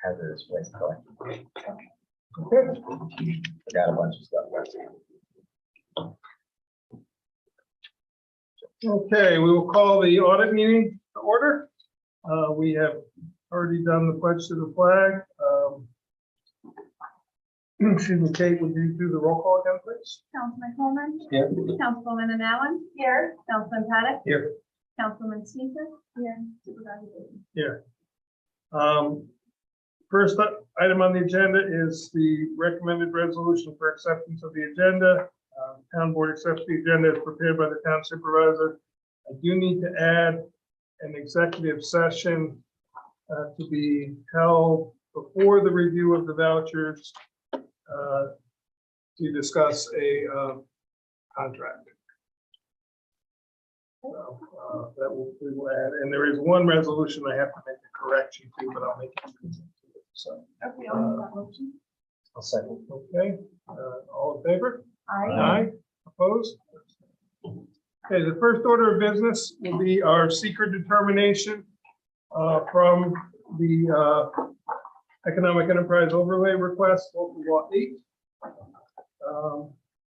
Hazardous waste collection. Okay. Forgot a bunch of stuff. Okay, we will call the audit meeting to order. We have already done the pledge to the flag. Excuse me, Kate, would you do the roll call again, please? Councilman Coleman. Here. Councilwoman Allen. Here. Councilman Paddock. Here. Councilman Sneaker. Here. Supervisor Davis. Here. First item on the agenda is the recommended resolution for acceptance of the agenda. Town board accepts the agenda as prepared by the town supervisor. I do need to add an executive session to be held before the review of the vouchers to discuss a contract. So that we will add, and there is one resolution I have to make a correction to, but I'll make it. So Okay, I'll make that motion. I'll second. okay, all in favor? Aye. Aye. Opposed? Okay, the first order of business will be our secret determination from the Economic Enterprise Overlay Request, Local Law 8.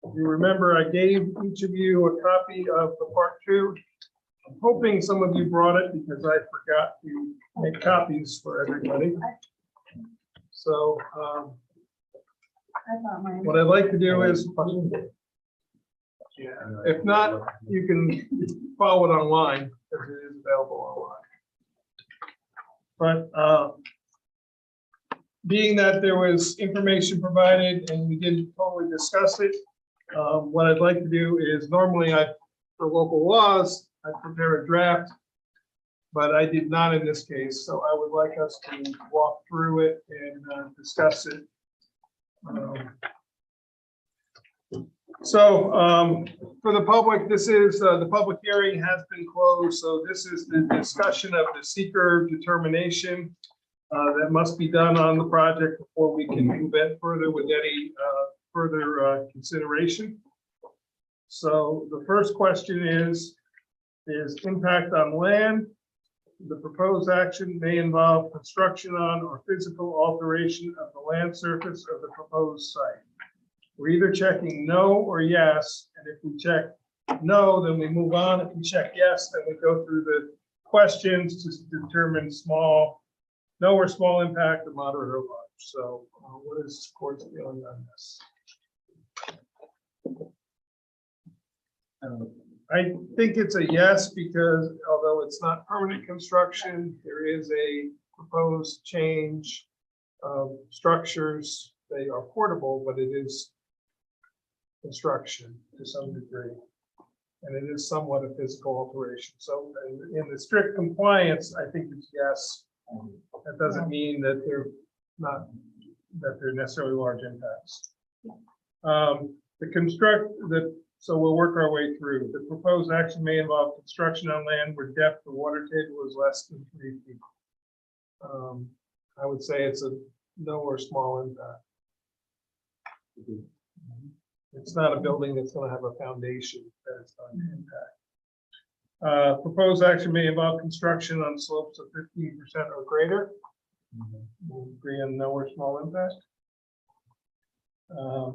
If you remember, I gave each of you a copy of the Part 2. I'm hoping some of you brought it because I forgot to make copies for everybody. So I thought mine. what I'd like to do is, if not, you can follow it online because it is available online. But being that there was information provided and we didn't totally discuss it, what I'd like to do is normally for local laws, I prepare a draft, but I did not in this case. So I would like us to walk through it and discuss it. For the public, this is the public hearing has been closed. So this is the discussion of the seeker determination that must be done on the project before we can move it further with any further consideration. So the first question is impact on land. The proposed action may involve construction on or physical alteration of the land surface of the proposed site. We're either checking no or yes, and if we check no, then we move on. If we check yes, then we go through the questions to determine no or small impact, or moderate or large. So what is the court's feeling on this? I think it's a yes, because although it's not permanent construction, there is a proposed change of structures. They are portable, but it is construction to some degree, and it is somewhat a physical alteration. So in the strict compliance, I think it's yes. That doesn't mean that they're necessarily large impacts. So we'll work our way through. The proposed action may involve construction on land where depth of water table is less than 3 feet. I would say it's a no or small impact. It's not a building that's going to have a foundation that it's going to impact. Proposed action may involve construction on slopes of 15% or greater. We'll agree on no or small impact.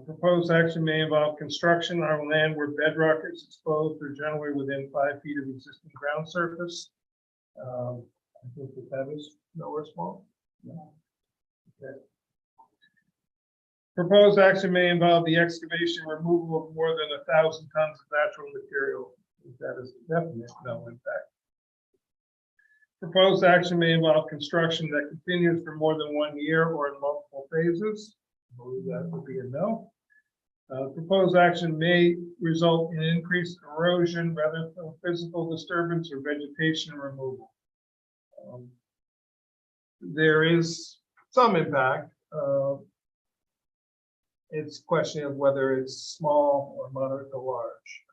Proposed action may involve construction on land where bedrock is exposed or generally within 5 feet of existing ground surface. I think that is no or small. Okay. Proposed action may involve the excavation or removal of more than 1,000 tons of natural material. That is definitely no impact. Proposed action may involve construction that continues for more than 1 year or in multiple phases. I believe that would be a no. Proposed action may result in increased erosion rather than physical disturbance or vegetation removal. There is some impact. It's a question of whether it's small or moderate to large.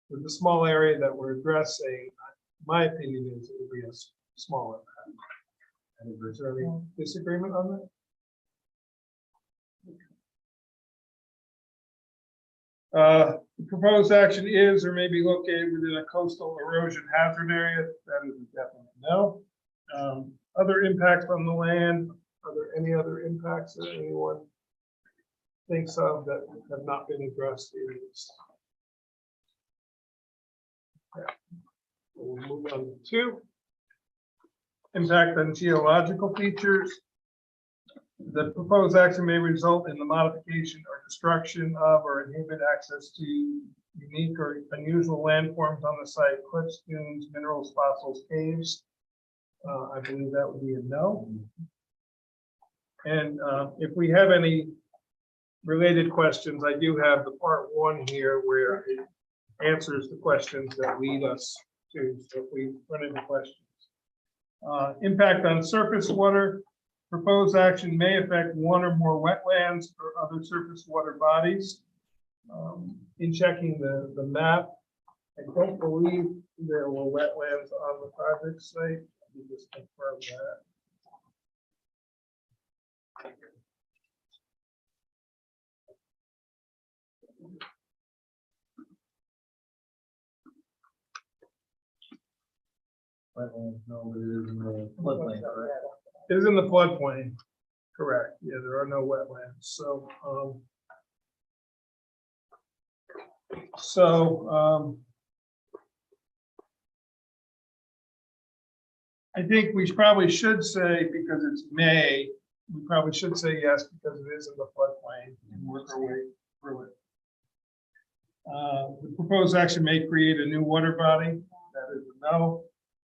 With the small area that we're addressing, my opinion is it would be a small impact. And is there any disagreement on that? The proposed action is or may be located within a coastal erosion hazard area. That is a definite no. Other impacts on the land, are there any other impacts that anyone thinks of that have not been addressed in this? Okay. We'll move on to 2. Impact on geological features. The proposed action may result in the modification or destruction of or inhibit access to unique or unusual landforms on the site, cliffs, dunes, minerals, fossils, caves. I believe that would be a no. And if we have any related questions, I do have the part 1 here where it answers the questions that lead us to, so if we run into questions. Impact on surface water. Proposed action may affect one or more wetlands or other surface water bodies. In checking the map, I don't believe there were wetlands on the project site. Let me just confirm that. No, it is in the floodplain, correct? It is in the floodplain, correct. Yeah, there are no wetlands. So, I think we probably should say, because it's May, we probably should say yes, because it is in the floodplain and work our way through it. The proposed action may create a new water body. That is a no.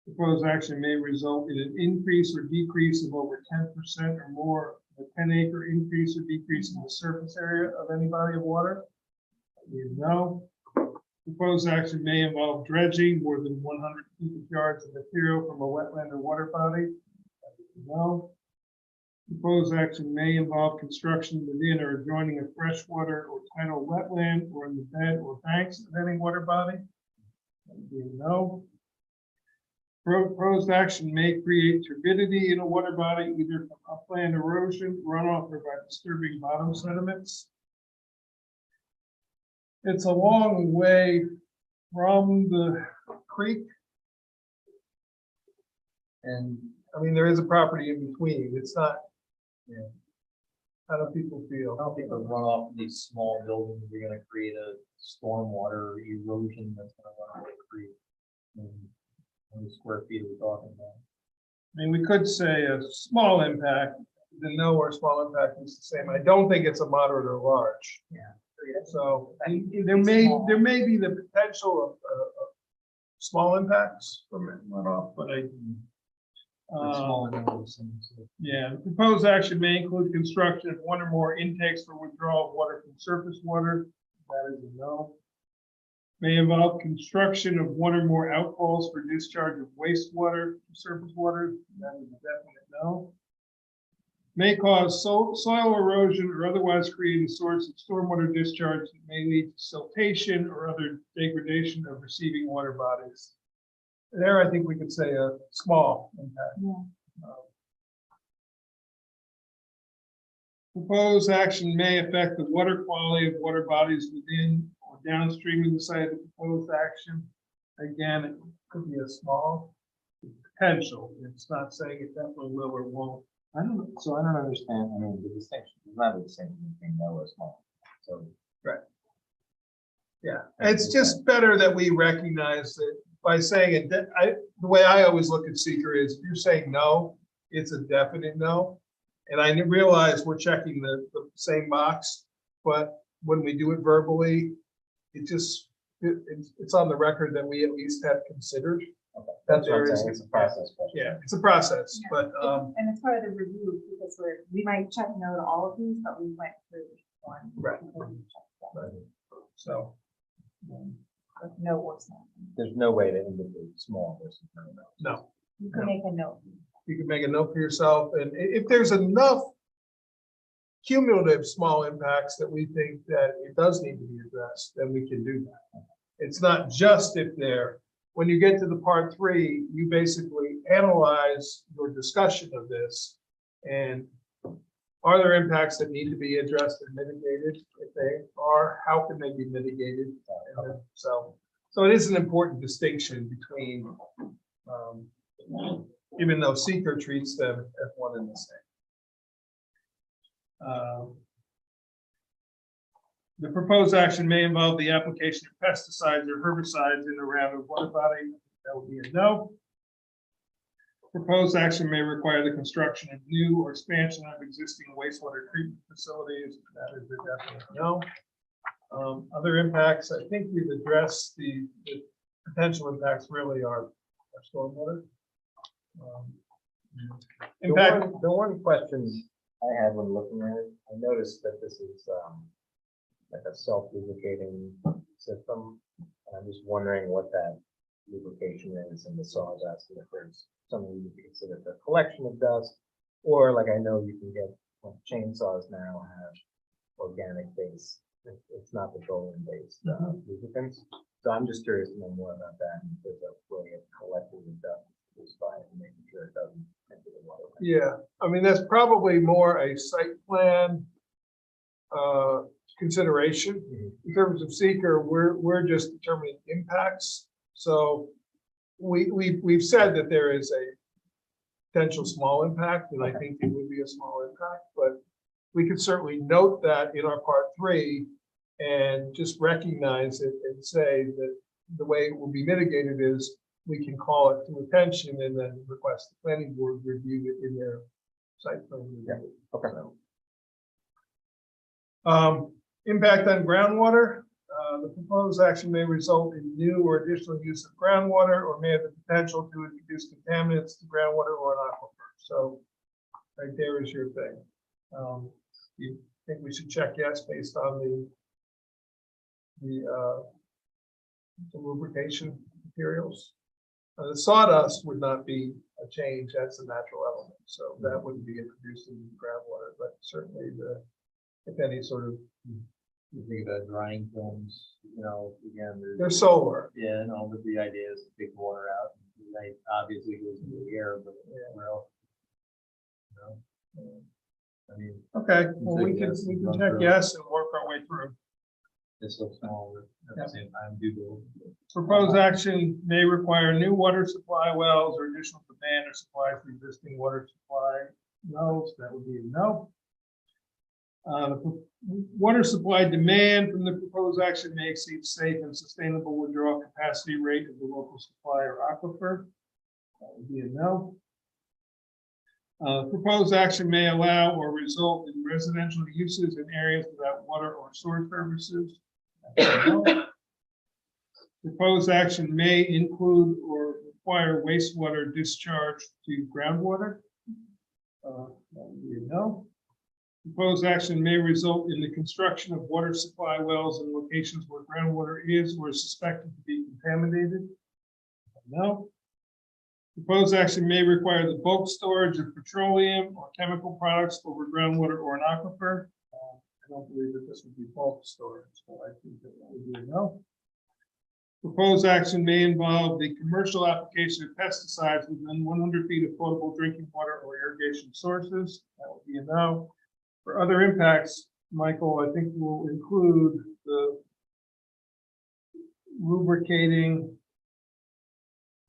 Proposed action may result in an increase or decrease of over 10% or more, a 10-acre increase or decrease in the surface area of any body of water. No. Proposed action may involve dredging more than 100 cubic yards of material from a wetland or water body. No. Proposed action may involve construction within or adjoining a freshwater or tidal wetland or in the bed or banks of any water body. No. Proposed action may create turbidity in a water body, either from upland erosion, runoff, or by disturbing bottom sediments. It's a long way from the creek. And I mean, there is a property in between. It's not, yeah. How do people feel? I don't think the runoff of these small buildings, you're gonna create a stormwater erosion that's gonna run away the creek. How many square feet are we talking about? I mean, we could say a small impact, the no or small impact is the same. I don't think it's a moderate or large. Yeah. So there may be the potential of small impacts from runoff, but yeah, the proposed action may include construction of one or more intakes for withdrawal of water from surface water. That is a no. May involve construction of one or more outfalls for discharge of wastewater to surface water. That is a definite no. May cause soil erosion or otherwise create a source of stormwater discharge that may lead to siltation or other degradation of receiving water bodies. There, I think we could say a small impact. Yeah. Proposed action may affect the water quality of water bodies within or downstream of the site of the proposed action. Again, it could be a small potential. It's not saying it definitely will or won't. I don't understand. I mean, the distinction is not the same between no or small. So right. Yeah, it's just better that we recognize that by saying it. The way I always look at seeker is if you're saying no, it's a definite no. And I realize we're checking the same box, but when we do it verbally, it's on the record that we at least have considered. Okay. That's what I'm saying. It's a process. Yeah, it's a process, Yeah. but and it's part of the review because we might check no to all of these, but we went through one. Right. Right. So No or small. There's no way to indicate small versus no. no, You can make a note. you can make a note for yourself, and if there's enough cumulative small impacts that we think that it does need to be addressed, then we can do that. It's not just if they're. When you get to the part 3, you basically analyze your discussion of this and are there impacts that need to be addressed and mitigated? If they are, how can they be mitigated? So it is an important distinction between even though seeker treats them as one and the same. The proposed action may involve the application of pesticides or herbicides in the round of water body. That would be a no. Proposed action may require the construction of new or expansion of existing wastewater treatment facilities. That is a definite no. Other impacts, I think we've addressed the potential impacts really are stormwater. Impact. The one question I had when looking at it, I noticed that this is like a self-lubricating system. And I'm just wondering what that lubrication is, and the saw is asking if there's something you can consider for collection of dust, or like I know you can get chainsaws now have organic base. It's not petroleum based lubricants. So I'm just curious to know more about that. And if there's a way of collecting the dust just by making sure it doesn't enter the water. Yeah, I mean, that's probably more a site plan consideration. In terms of seeker, we're just determining impacts. So we've said that there is a potential small impact, and I think it would be a small impact, but we could certainly note that in our part 3 and just recognize it and say that the way it will be mitigated is we can call it to attention and then request the planning board review it in their site plan review. Yeah. Okay. Impact on groundwater. The proposed action may result in new or additional use of groundwater or may have the potential to introduce contaminants to groundwater or an aquifer. So right there is your thing. You think we should check yes based on the lubrication materials? The sawdust would not be a change. That's a natural element. So that wouldn't be introduced in groundwater, but certainly if any sort of. You think about drying films, you know, again, They're solar. yeah, no, but the idea is to take water out. It obviously goes into the air, but where else? You know? I mean, Okay, well, we check can yes, check run through. yes and work our way through. it's so small, but at the same time, do go. Proposed action may require new water supply wells or additional demand or supply for existing water supply. No, so that would be a no. The water supply demand from the proposed action may exceed safe and sustainable withdrawal capacity rate of the local supply or aquifer. That would be a no. Proposed action may allow or result in residential uses in areas without water or sewer services. That's a no. Proposed action may include or require wastewater discharge to groundwater. That would be a no. Proposed action may result in the construction of water supply wells in locations where groundwater is or is suspected to be contaminated. No. Proposed action may require the bulk storage of petroleum or chemical products over groundwater or an aquifer. I don't believe that this would be bulk storage, so I think that would be a no. Proposed action may involve the commercial application of pesticides within 100 feet of potable drinking water or irrigation sources. That would be a no. For other impacts, Michael, I think will include the lubricating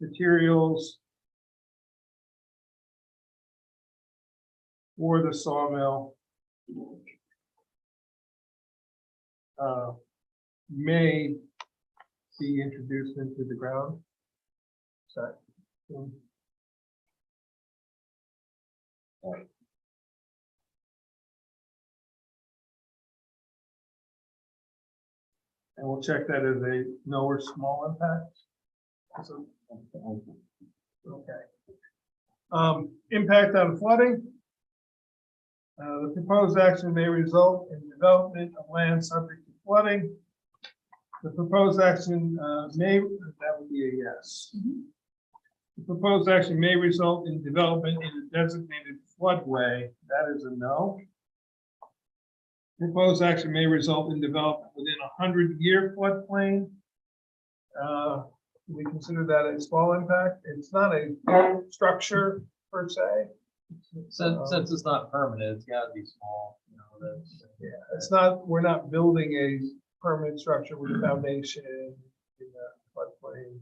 materials for the sawmill may be introduced into the ground. So, and we'll check that as a no or small impact. So, okay. Impact on flooding. The proposed action may result in development of land subject to flooding. The proposed action that would be a yes. The proposed action may result in development in a designated floodway. That is a no. Proposed action may result in development within a 100-year floodplain. We consider that a small impact. It's not a structure per se. Since it's not permanent, it's got to be small. You know, that's It's not. We're not building a permanent structure with a foundation in a floodplain.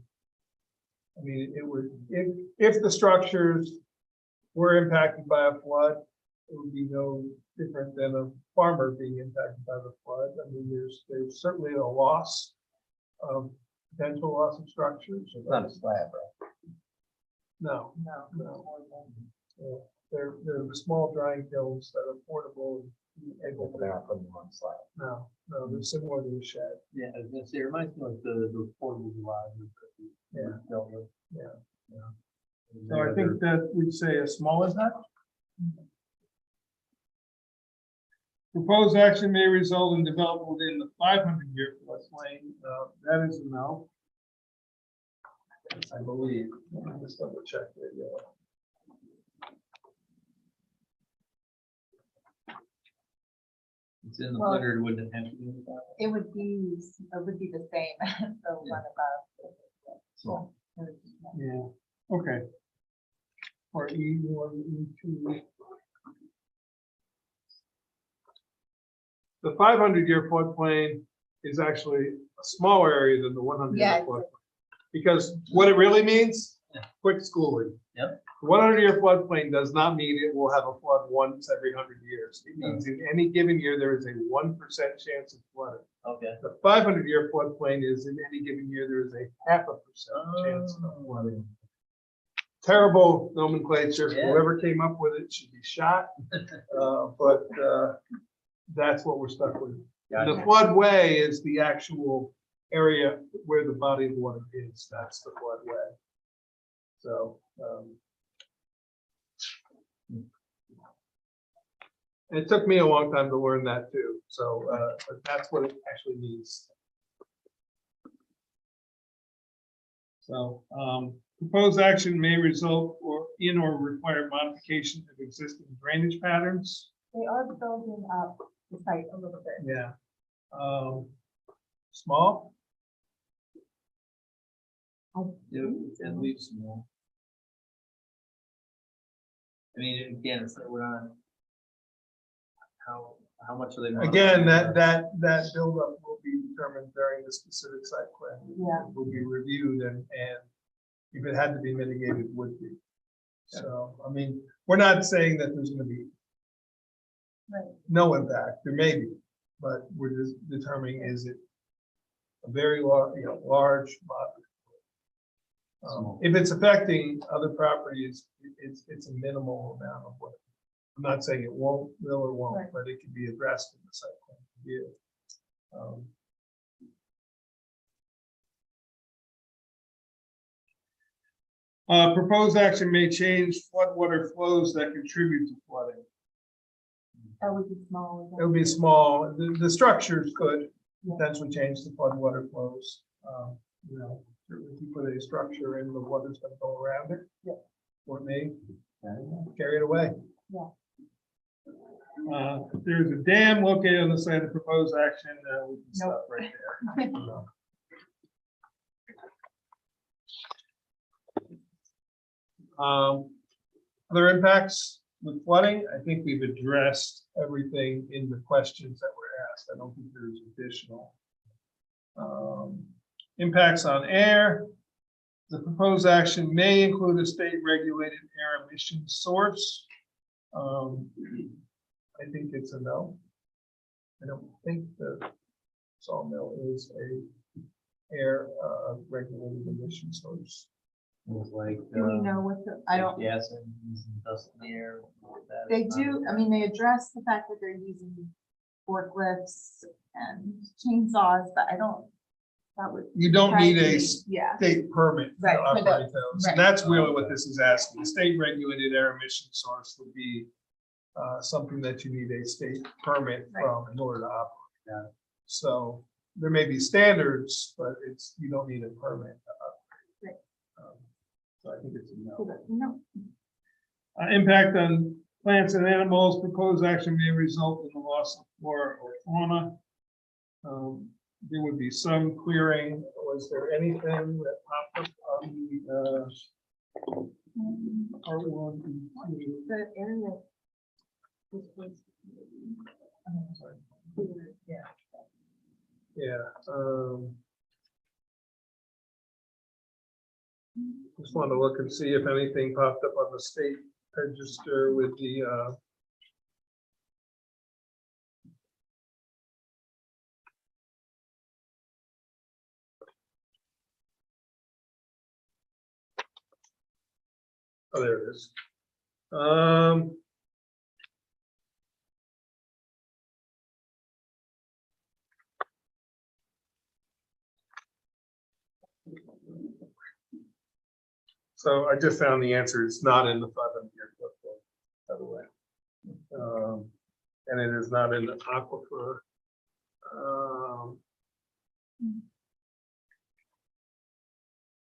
I mean, it would, if the structures were impacted by a flood, it would be no different than a farmer being impacted by the flood. I mean, there's certainly a loss of potential loss of structures. It's not a slab, right? No, No. no. They're the small drying kilns that are portable and able They're to, not putting them on slab. no, they're similar to a shed. Yeah, I was gonna say, it reminds me of the portable garage. Yeah. Dealt with. Yeah. Yeah. So I think that we'd say as small as that. Proposed action may result in development within the 500-year floodplain. That is a no. I believe. Let me just double check there. Yeah. It's in the Well- footer, wouldn't it have to be in the file? It would be the same as the one above. Small. Yeah, okay. Or E1, E2. The 500-year floodplain is actually a smaller area than the 100-year Yeah. floodplain. Because what it really means, Yeah. quick schooling. Yep. The 100-year floodplain does not mean it will have a flood once every 100 years. It means in any given year, there is a 1% chance of flooding. Okay. The 500-year floodplain is in any given year, there is a 0.5% chance of flooding. Terrible nomenclature. Yeah. Whoever came up with it should be shot. But that's what we're stuck with. And the floodway is the actual area where the body of water is. That's the floodway. So. It took me a long time to learn that too. So but that's what it actually means. So proposed action may result or require modification of existing drainage patterns. They are building up the site a little bit. Yeah. Small. Yeah, at least small. I mean, again, it's we're not. How much are they? Again, modifying? that buildup will be determined during the specific site plan. Yeah. Will be reviewed and if it had to be mitigated, would be. So, I mean, we're not saying that there's gonna be Right. no impact. There may be, but we're just determining, is it a very large, large moderate? If it's affecting other properties, it's a minimal amount of work. I'm not saying it will or won't, Right. but it can be addressed in the site plan review. Proposed action may change floodwater flows that contribute to flooding. That would be small. It would be small. The structures could potentially change the floodwater flows. Certainly if you put a structure in, the water's going to go around it. Yeah. Or it may carry it away. Yeah. There's a dam located on the site of proposed action. We can stop right there. Other impacts with flooding, I think we've addressed everything in the questions that were asked. I don't think there's additional. Impacts on air. The proposed action may include a state regulated air emission source. I think it's a no. I don't think the sawmill is a air regulated emission source. It's like. Do we know what the, I don't, Yes, and dust in the air. that. they do, I mean, they address the fact that they're using forklifts and chainsaws, but I don't, that would. You don't need a Yeah, state permit to Right, for operate those, those. right. And that's really what this is asking. The state regulated air emission source would be something that you need a state permit Right. from in order to operate that. So there may be standards, but you don't need a permit to operate. Right. So I think it's a no. so that- no, Impact on plants and animals. Proposed action may result in the loss of flora or fauna. There would be some clearing. Was there anything that popped up on the R1? the area. This was. Yeah. Yeah. Just want to look and see if anything popped up on the state register with the, oh, there it is. So I just found the answer. It's not in the 500-year flood plain, by the way. And it is not in the aquifer.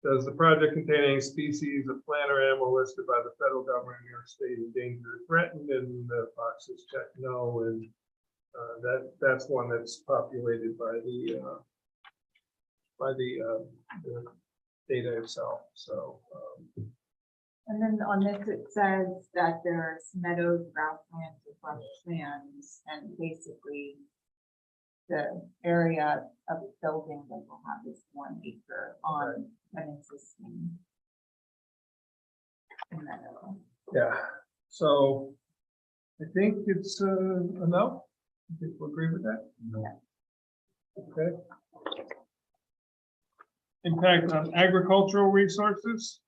Does the project contain any species of plant or animal listed by the federal government in New York State endangered or threatened? And the box is checked no. And that's one that's populated by the data itself. So. And then on this, it says that there's meadows, grasslands, and marshlands, and basically the area of the building that will have this 1 acre on an existing meadow. Yeah, so I think it's a no. I think we'll agree with that. Yeah. Okay. Impact on agricultural resources.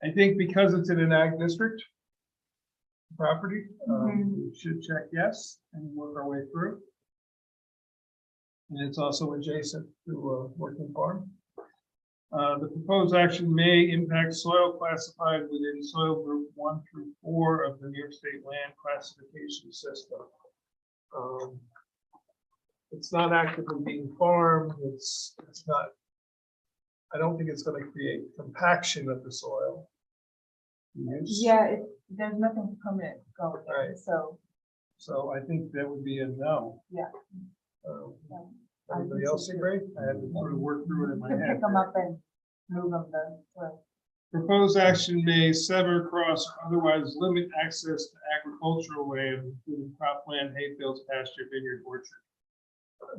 I think because it's in an ag district property, we should check yes and work our way through. And it's also adjacent to a working farm. The proposed action may impact soil classified within soil group 1 through 4 of the New York State land classification system. It's not actively being farmed. It's not. I don't think it's going to create compaction of the soil. Use. Yeah, there's nothing permanent going there, Right. so I think that would be a no. yeah. Anybody else agree? I had to sort of work through it in my You can head. pick them up and move them the. Proposed action may sever, cross, or otherwise limit access to agricultural land, including cropland, hay fields, pasture, vineyard, orchard.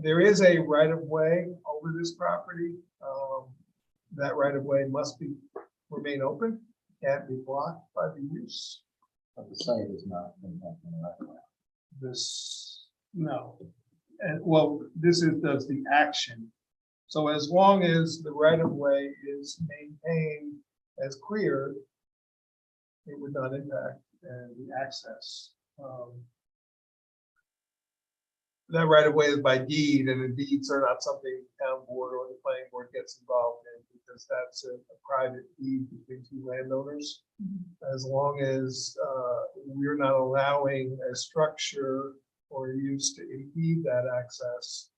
There is a right of way over this property. That right of way must remain open, can't be blocked by the use. But the site is not impacting the right of way. This, no. And well, does the action. So as long as the right of way is maintained as clear, it would not impact the access. That right of way is by deed, and the deeds are not something the town board or the planning board gets involved in, because that's a private deed between two landowners. As long as we're not allowing a structure or use to impede that access,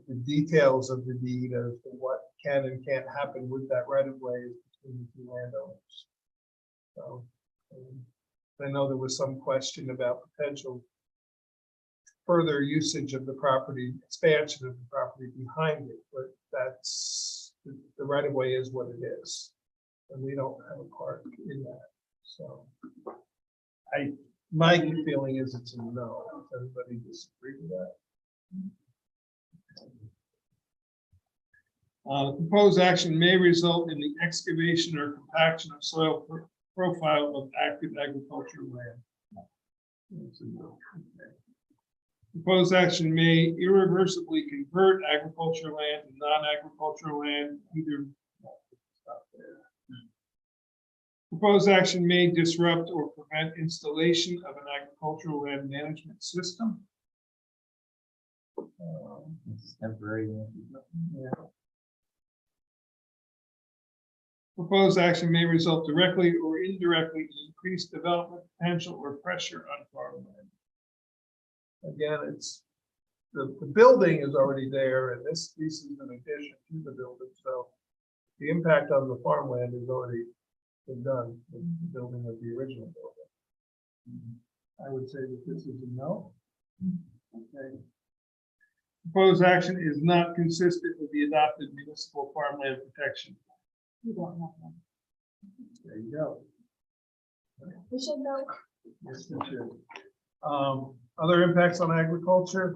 the details of the deed as to what can and can't happen with that right of way is between the two landowners. So I know there was some question about potential further usage of the property, expansion of the property behind it, but that's the right of way is what it is, and we don't have a part in that. So my feeling is it's a no. Does everybody disagree with that? Proposed action may result in the excavation or compaction of soil profile of active agricultural land. That's a no. Okay. Proposed action may irreversibly convert agricultural land to non-agricultural land, either. Stop there. Proposed action may disrupt or prevent installation of an agricultural land management system. It's temporary. Yeah. Proposed action may result directly or indirectly in increased development potential or pressure on farmland. Again, it's the building is already there, and this piece is an addition to the building. So the impact on the farmland has already been done with the building of the original building. I would say that this is a no. Okay. Proposed action is not consistent with the adopted municipal farmland protection. You don't have them. There you go. We should know. Yes, it should. Other impacts on agriculture.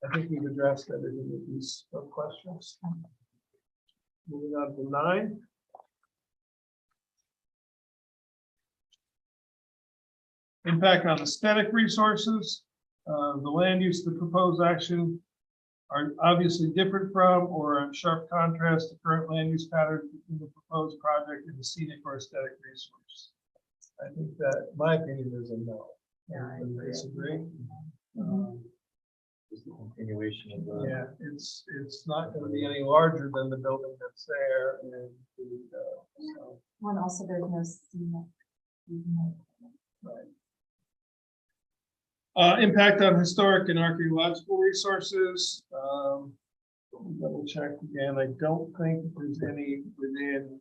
I think we've addressed everything with these questions. Moving on to 9. Impact on aesthetic resources. The land use, the proposed action are obviously different from or in sharp contrast to current land use patterns between the proposed project and the scenic or aesthetic resource. I think that, my opinion is a no. Yeah, I Anybody agree. disagree? Just the continuation of the. Yeah, it's not gonna be any larger than the building that's there, and, so, One also, there's no scenic. impact on historic and archaeological resources. Double check again, I don't think there's any within,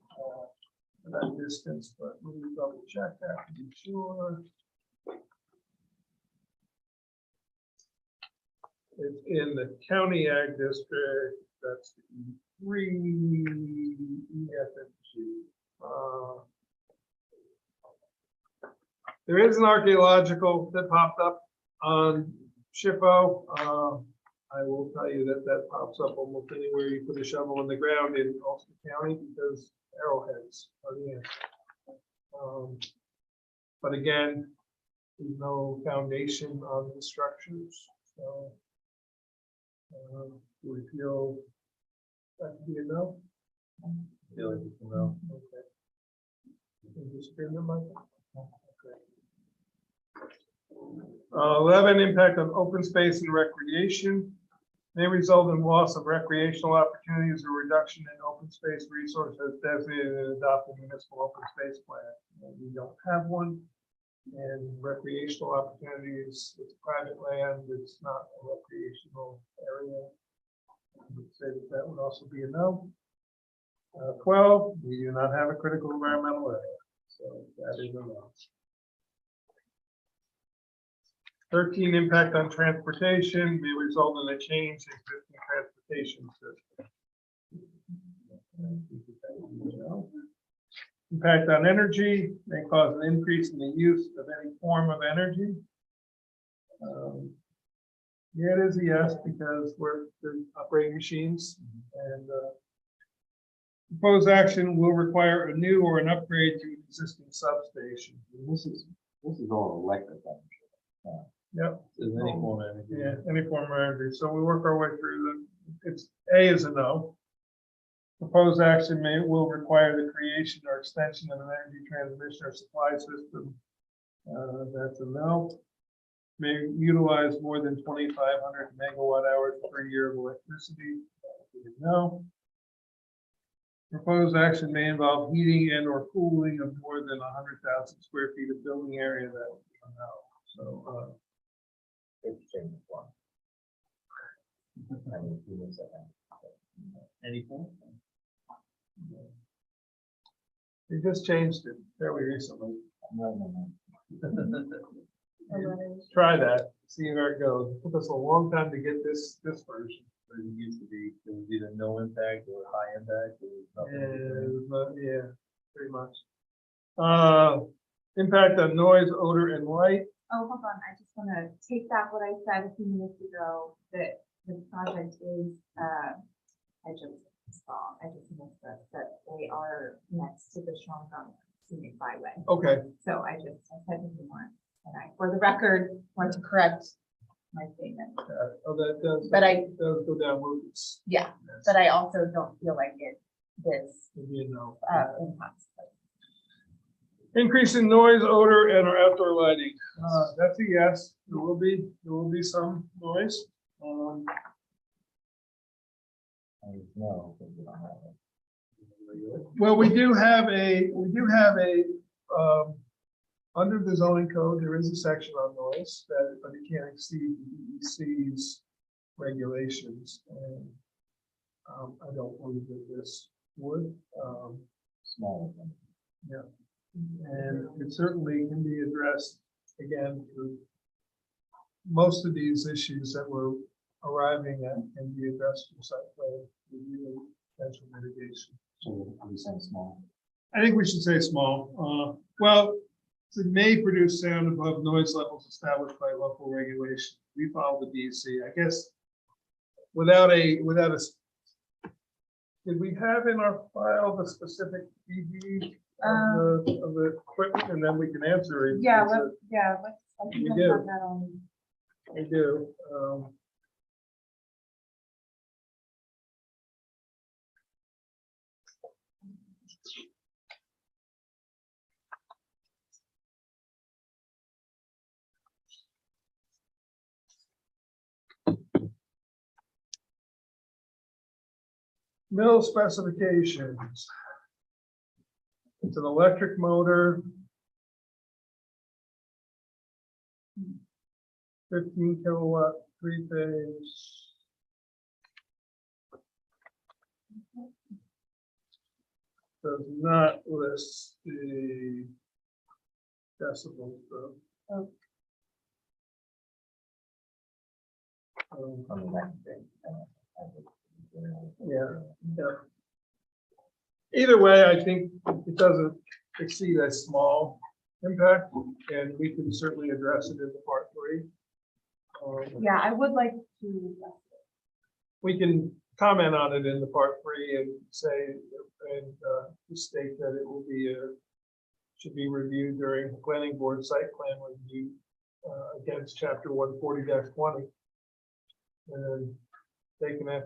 that distance, but let me double check that to be sure. It's in the county ag district, that's the E3 EFG. There is an archaeological that popped up on SHPO. I will tell you that that pops up almost anywhere you put a shovel in the ground in Ulster County because arrowheads are the answer. But again, there's no foundation on the structures, so we feel that to be a no. Feel like it's a no. Okay. Can you just bring them up? Okay. 11, impact on open space and recreation may result in loss of recreational opportunities or reduction in open space resources designated and adopted municipal open space plan. We don't have one. And recreational opportunities, it's private land, it's not a recreational area. I would say that that would also be a no. 12, we do not have a critical environmental area, so that is a no. 13, impact on transportation may result in a change in existing transportation system. Impact on energy may cause an increase in the use of any form of energy. Yeah, it is a yes, because we're operating machines, and proposed action will require a new or an upgrade to an existing substation. This is all electric. Yep. Is any form of energy. Yeah, any form of energy. So we work our way through them. It's A is a no. Proposed action will require the creation or extension of an energy transmission or supply system. That's a no. May utilize more than 2,500 megawatt hours per year of electricity. That's a no. Proposed action may involve heating and or cooling of more than 100,000 square feet of building area. That would be a no. So, Any form? they just changed it fairly recently. Try that, see where it goes. It took us a long time to get this version. But it used to be, it was either no impact or high impact or nothing. Yeah, pretty much. Impact on noise, odor, and light. Oh, hold on, I just want to take back what I said a few minutes ago, that the project is, I just missed that they are next to the Shawangunk Scenic Byway. Okay, So I said we weren't, and I, for the record, want to correct my statement. oh, that does. But I- Does go down Lucas. Yeah, but I also don't feel like this Would be a no. impacts. Increase in noise, odor, and or outdoor lighting. That's a yes. There will be some noise. No. Well, we do have a, under the zoning code, there is a section on noise that, but it can't exceed the DEC's regulations. And I don't believe that this would. Small. Yeah. And it certainly can be addressed again through most of these issues that we're arriving at can be addressed through site plan review and potential mitigation. So we say small. I think we should say small. Well, it may produce sound above noise levels established by local regulation. We follow the DEC. I guess without a, did we have in our file the specific DD of the equipment, and then we can answer it? Yeah, It's a- let's, I think We I do. have that on. I do. Mill specifications. It's an electric motor. 15 kilowatt, 3-phase. Does not list the decibels though. Oh. On the next thing. Yeah. Either way, I think it doesn't exceed a small impact, and we can certainly address it in the part 3. Yeah, I would like to, We can comment on it in the part 3 and say, and state that it will be should be reviewed during planning board site plan review against chapter 140-20. And they can have.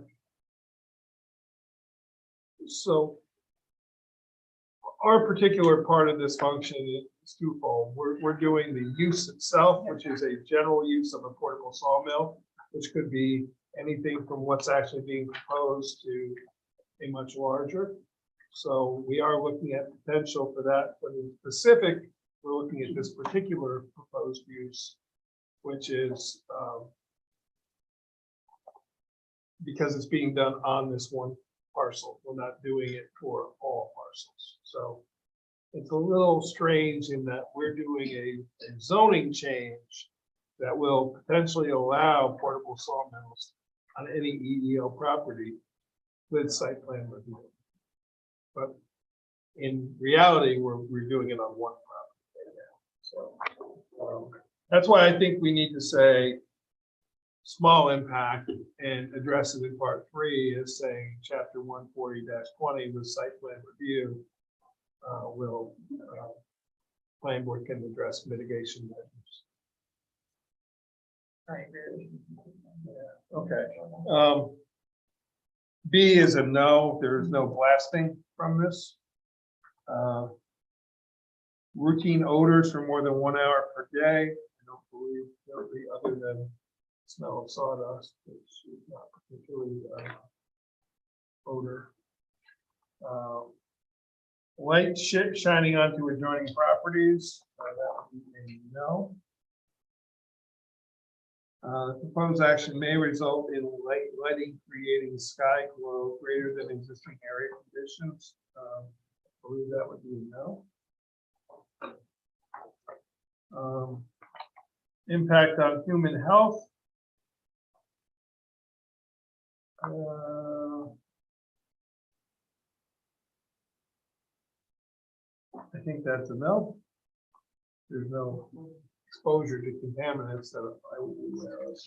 So our particular part of this function is twofold. We're doing the use itself, which is a general use of a portable sawmill, which could be anything from what's actually being proposed to a much larger. So we are looking at potential for that, but in specific, we're looking at this particular proposed use, which is because it's being done on this one parcel. We're not doing it for all parcels. So it's a little strange in that we're doing a zoning change that will potentially allow portable sawmills on any EEO property with site plan review. But in reality, we're doing it on one property right now. So that's why I think we need to say small impact and address it in part 3 as saying chapter 140-20 with site plan review plan board can address mitigation measures. I agree. Yeah. Okay. B is a no. There is no blasting from this. Routine odors for more than 1 hour per day. I don't believe there will be other than smell of sawdust, which is not particularly odor. Light shining onto adjoining properties. That would be a no. The proposed action may result in lighting creating sky glow greater than existing area conditions. I believe that would be a no. Impact on human health. I think that's a no. There's no exposure to contaminants that I would be aware of.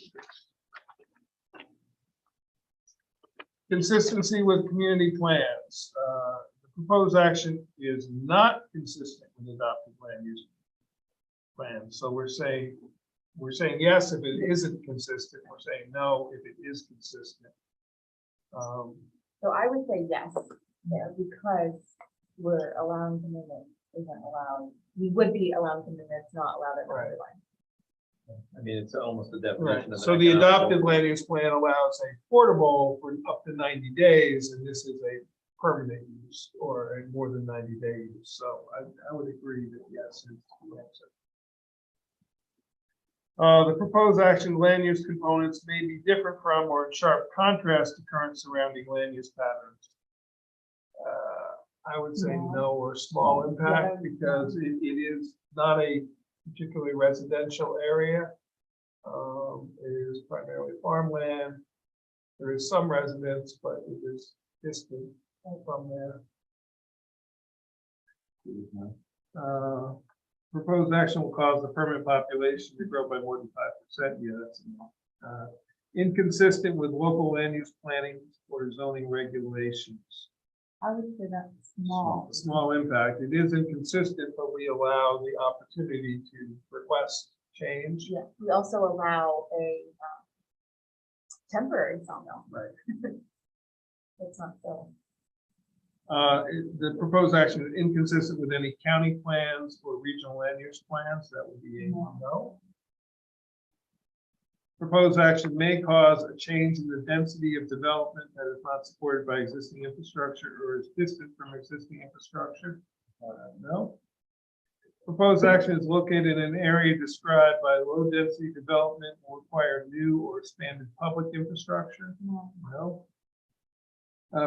Consistency with community plans. The proposed action is not consistent with adopted land use plan. So we're saying yes if it isn't consistent. We're saying no if it is consistent. So I would say yes, there, because we're allowing something that isn't allowed. We would be allowing something that's not allowed in Right. the line. I mean, it's almost a definition Right. of. an So the economic adopted land use plan allows a portable for up to 90 days, and this is a permanent use or a more than 90 day use. So I would agree that yes is the answer. The proposed action land use components may be different from or in sharp contrast to current surrounding land use patterns. I would say no or small impact because it is not a particularly residential area. It is primarily farmland. There is some residence, but it is distant from there. Proposed action will cause the permanent population to grow by more than 5%. Yeah, that's inconsistent with local land use planning or zoning regulations. I would say that's small. Small impact. It is inconsistent, but we allow the opportunity to request change. Yeah, we also allow a temporary sawmill. Right. It's not so. The proposed action is inconsistent with any county plans or regional land use plans. That would be a no. Proposed action may cause a change in the density of development that is not supported by existing infrastructure or is distant from existing infrastructure. No. Proposed action is located in an area described by low density development will require new or expanded public infrastructure. No.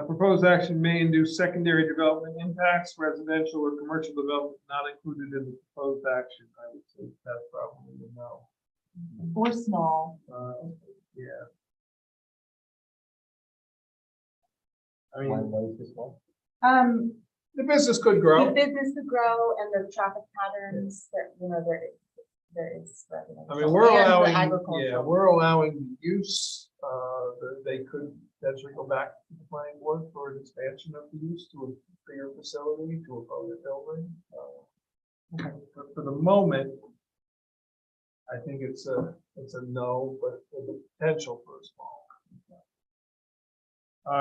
Proposed action may induce secondary development impacts, residential or commercial development not included in the proposed action. I would say that's probably a no. Or small. Yeah. Why is this one? The business could The grow. business to grow and the traffic patterns that, there is. I mean, we're and the allowing, agricultural. we're allowing the use, they could potentially go back to the planning board for an expansion of the use to a bigger facility, to a public building. But for the moment, I think it's a no, but with the potential for a small.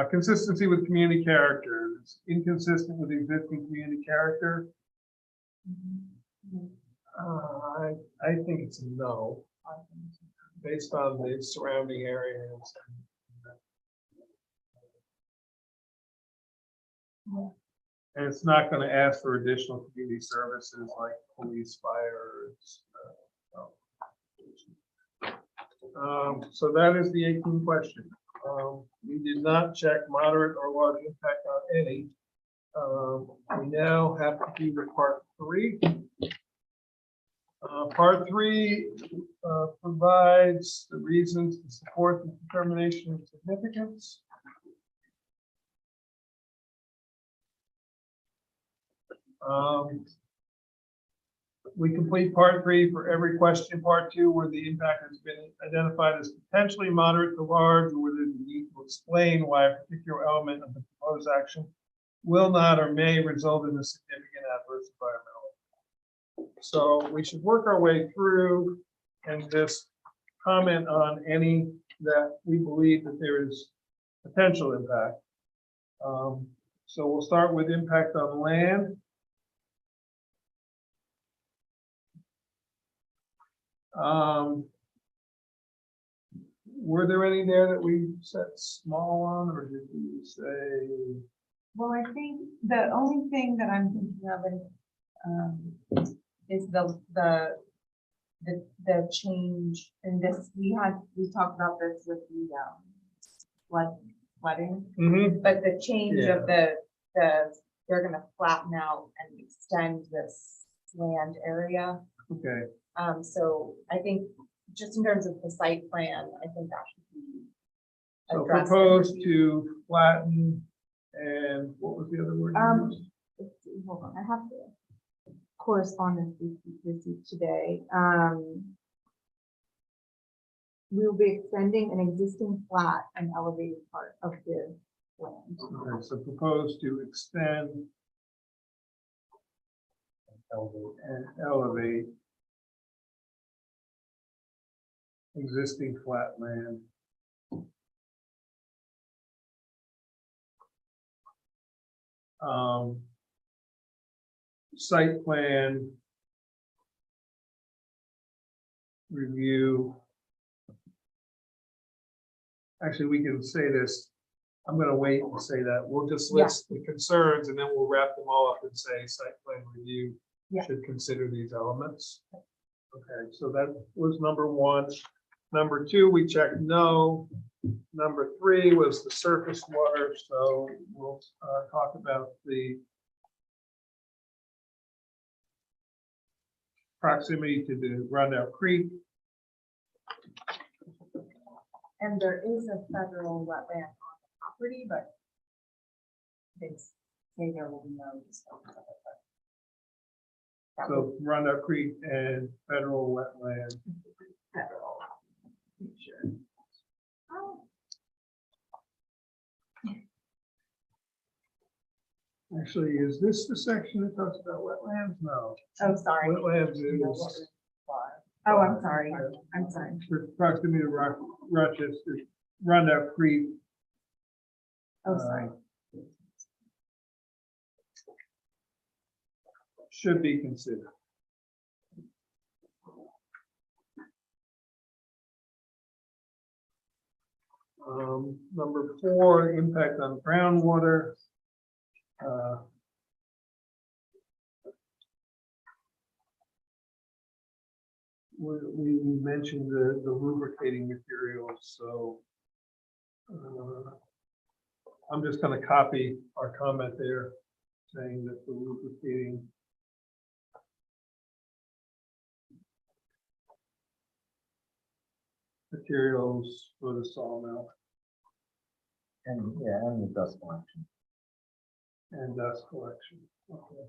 Consistency with community character. It's inconsistent with existing community character. I think it's a no, based on the surrounding areas. And it's not going to ask for additional community services like police, fire. So that is the 18th question. We did not check moderate or large impact on any. We now have to do the part 3. Part 3 provides the reasons to support the determination of significance. We complete part 3 for every question. Part 2, where the impact has been identified as potentially moderate to large, or where there's a need to explain why a particular element of the proposed action will not or may result in a significant adverse environmental. So we should work our way through and just comment on any that we believe that there is potential impact. So we'll start with impact on land. Were there any there that we set small on, or did we say? Well, I think the only thing that I'm thinking of is the change in this. We talked about this with the flooding, but the change of the they're going to flatten out and extend this land area. Okay. So I think just in terms of the site plan, I think that should be So addressed. proposed to flatten, and what was the other word? you used? Let's see, hold on, I have the correspondence we received today. We'll be extending an existing flat and elevated part of the land. Okay, so proposed to extend and elevate existing flat land. Site plan review. Actually, we can say this. I'm going to wait and say that. We'll just list the concerns and then we'll wrap them all up and say site plan review should consider these elements. Okay, so that was number 1. Number 2, we checked no. Number 3 was the surface water. So we'll talk about the proximity to the Groundwater Creek. And there is a federal wetland on the property, but they say there will be no discussion of it. But that So Groundwater Creek and federal wetland. federal. Sure. Actually, is this the section that talks about wetlands? No. Oh, sorry. Wetlands is Oh, I'm sorry. I'm sorry. for proximity to Rochester, Rondout Creek. Oh, sorry. Should be considered. Number 4, impact on groundwater. We mentioned the lubricating materials, so I'm just going to copy our comment there, saying that the lubricating materials for the sawmill And, yeah, and the dust collection. and dust collection. Okay.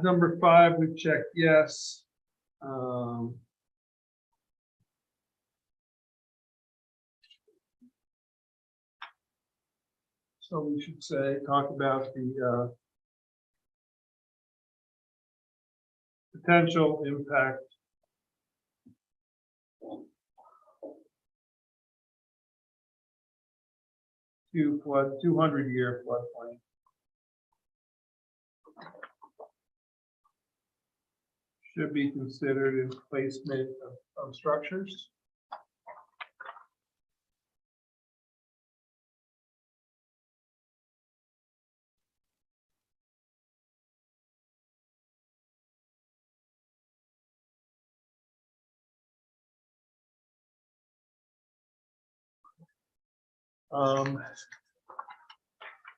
Number 5, we checked yes. So we should say, talk about the potential impact to flood, 200-year floodplain. Should be considered in placement of structures.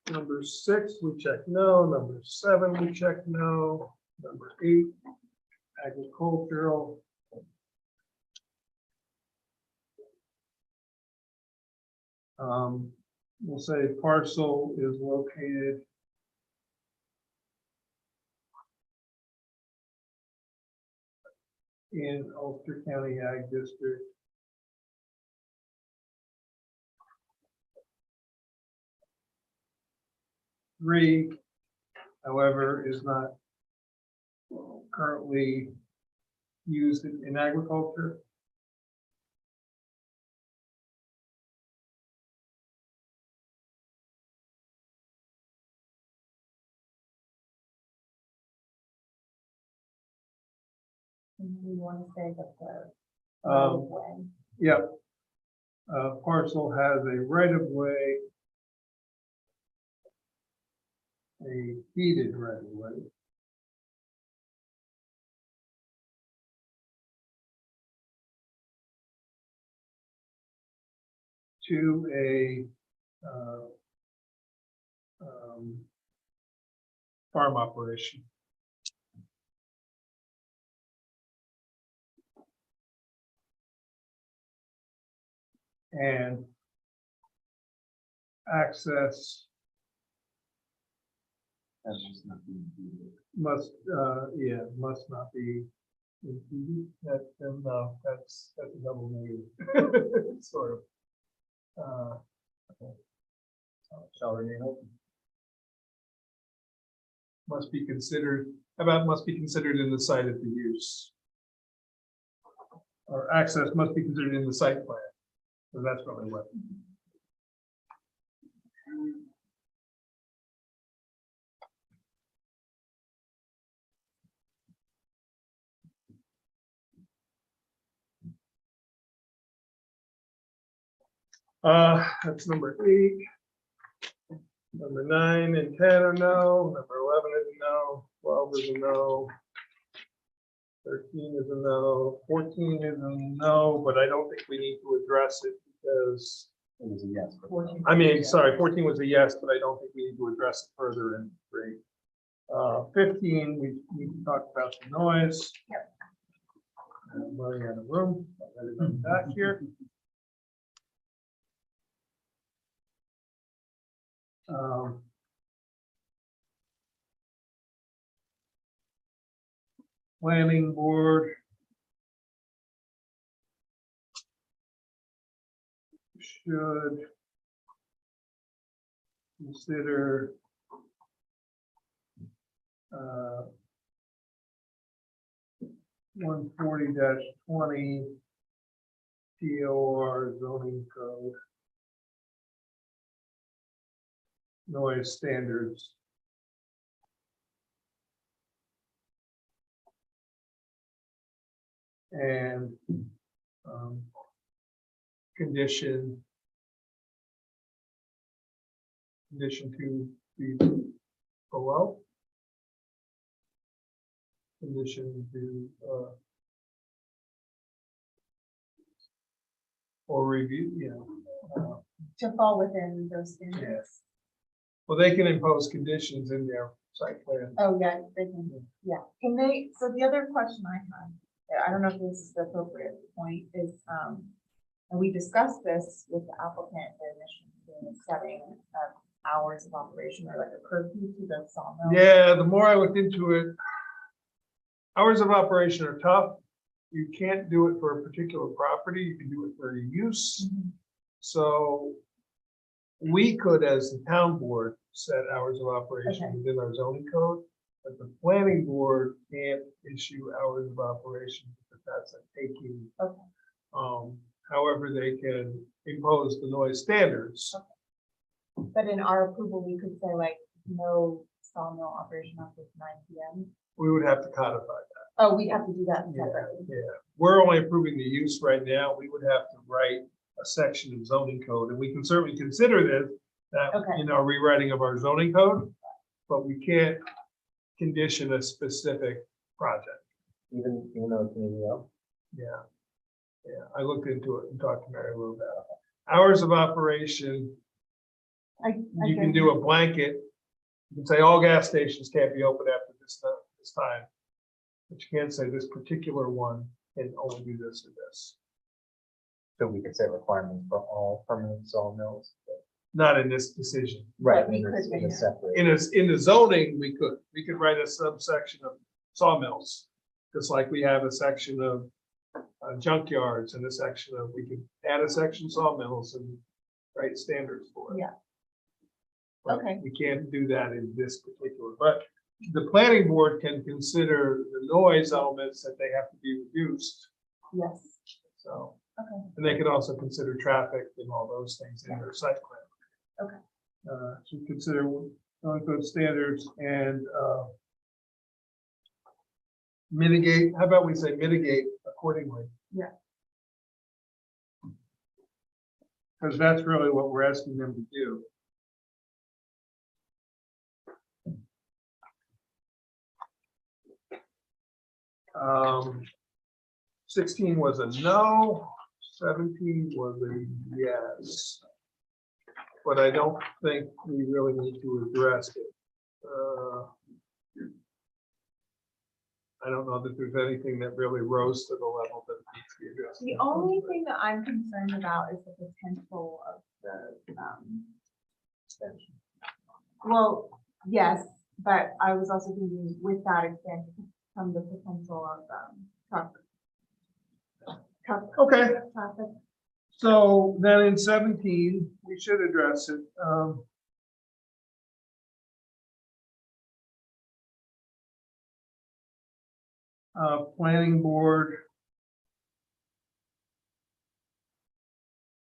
Number 6, we check no. Number 7, we check no. Number 8, agricultural. We'll say parcel is located in Ulster County Ag District. Three, however, is not currently used in agriculture. We want to say that the Um, yeah. Parcel has a right of way, a deeded right of way. To a farm operation. And access must, must not be impeded. No, that's a double negative. Sort of. Shall remain open. Must be considered, about must be considered in the site of the use. Or access must be considered in the site plan. So that's probably what. That's number 8. Number 9 and 10 are no. Number 11 is a no. 12 is a no. 13 is a no. 14 is a no, but I don't think we need to address it because It was a yes. I mean, sorry, 14 was a yes, but I don't think we need to address it further in 3. 15, we need to talk about the noise. Yep. I'm running out of room. I'll let it on back here. Planning board should consider 140-20 TOR zoning code noise standards. And condition to be below. Condition to or review, To fall within those standards. well, they can impose conditions in their site plan. Oh, yeah, they can, yeah. Can they, so the other question I had, I don't know if this is the appropriate point, is, and we discussed this with the applicant, the initial setting of hours of operation or like a curfew to the sawmill. Yeah, the more I looked into it, hours of operation are tough. You can't do it for a particular property. You can do it for your use. Mhm. So we could, as the town board, set hours of operation Okay. within our zoning code, but the planning board can't issue hours of operation because that's a taking. Okay. However, they can impose the noise standards. But in our approval, we could say like, no sawmill operation after 9 PM. We would have to codify that. Oh, we have to do that Yeah, separately. yeah. We're only approving the use right now. We would have to write a section of zoning code, and we can certainly consider this, that, Okay. Rewriting of our zoning code, but we can't condition a specific project. Even though it's an EO? Yeah. Yeah, I looked into it and talked to Mary Lou about it. Hours of operation, you can do a blanket. You can say all gas stations can't be open after this time. But you can't say this particular one can only do this or this. So we could set requirements for all permanent sawmills. Not in this decision. Right, we in could, a separate. In the zoning, we could write a subsection of sawmills. Just like we have a section of junkyards and a section of, we could add a section sawmills and write standards for it. Yeah. But Okay. we can't do that in this particular, but the planning board can consider the noise elements that they have to be reduced. Yes, So, okay. and they could also consider traffic and all those things in their site plan. Okay. So consider zoning code standards and mitigate, how about we say mitigate accordingly? Yeah. Because that's really what we're asking them to do. Um, 16 was a no, 17 was a yes. But I don't think we really need to address it. I don't know that there's anything that really rose to the level that needs to be addressed. The only thing that I'm concerned about is the potential of the, well, yes, but I was also thinking with that expansion from the potential of, truck Okay, traffic. so then in 17, we should address it. Planning board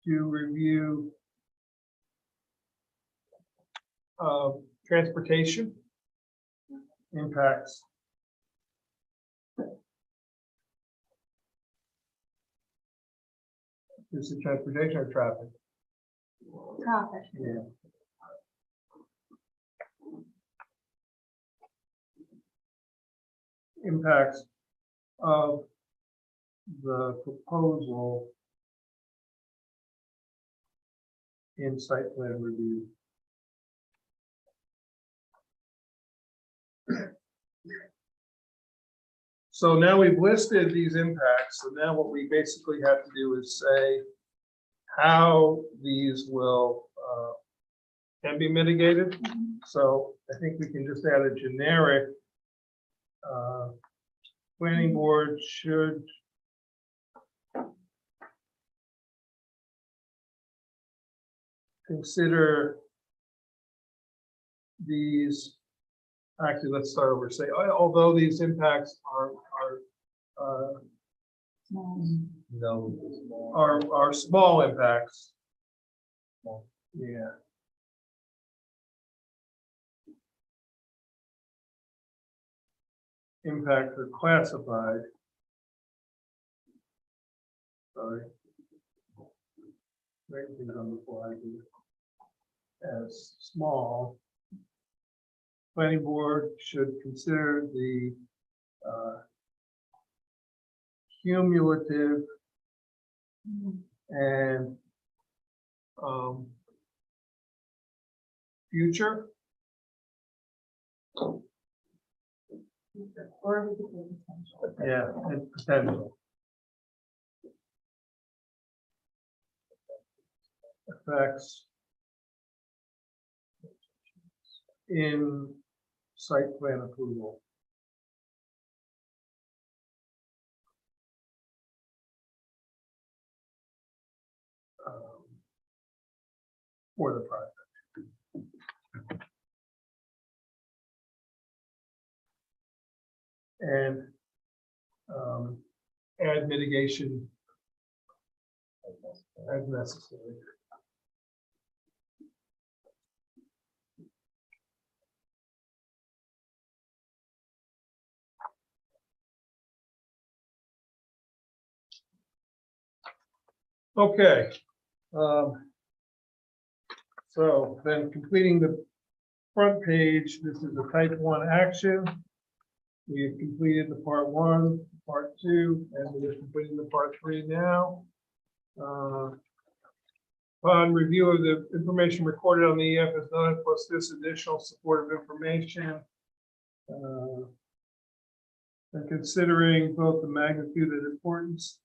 to review transportation impacts. Is it transportation or traffic? Traffic. Yeah. Impacts of the proposal in site plan review. So now we've listed these impacts, so now what we basically have to do is say how these will can be mitigated. So I think we can just add a generic planning board should consider these, actually, let's start over, say, although these impacts No. are small impacts. Yeah. Impacts are classified. Sorry. Write things on the fly here. As small. Planning board should consider the cumulative and future Or we could say potential. and potential effects in site plan approval. For the project. And add mitigation as necessary. Okay. So then completing the front page, this is a type 1 action. We have completed the part 1, part 2, and we are completing the part 3 now. Upon review of the information recorded on the EF as noted, plus this additional supportive information, and considering both the magnitude and importance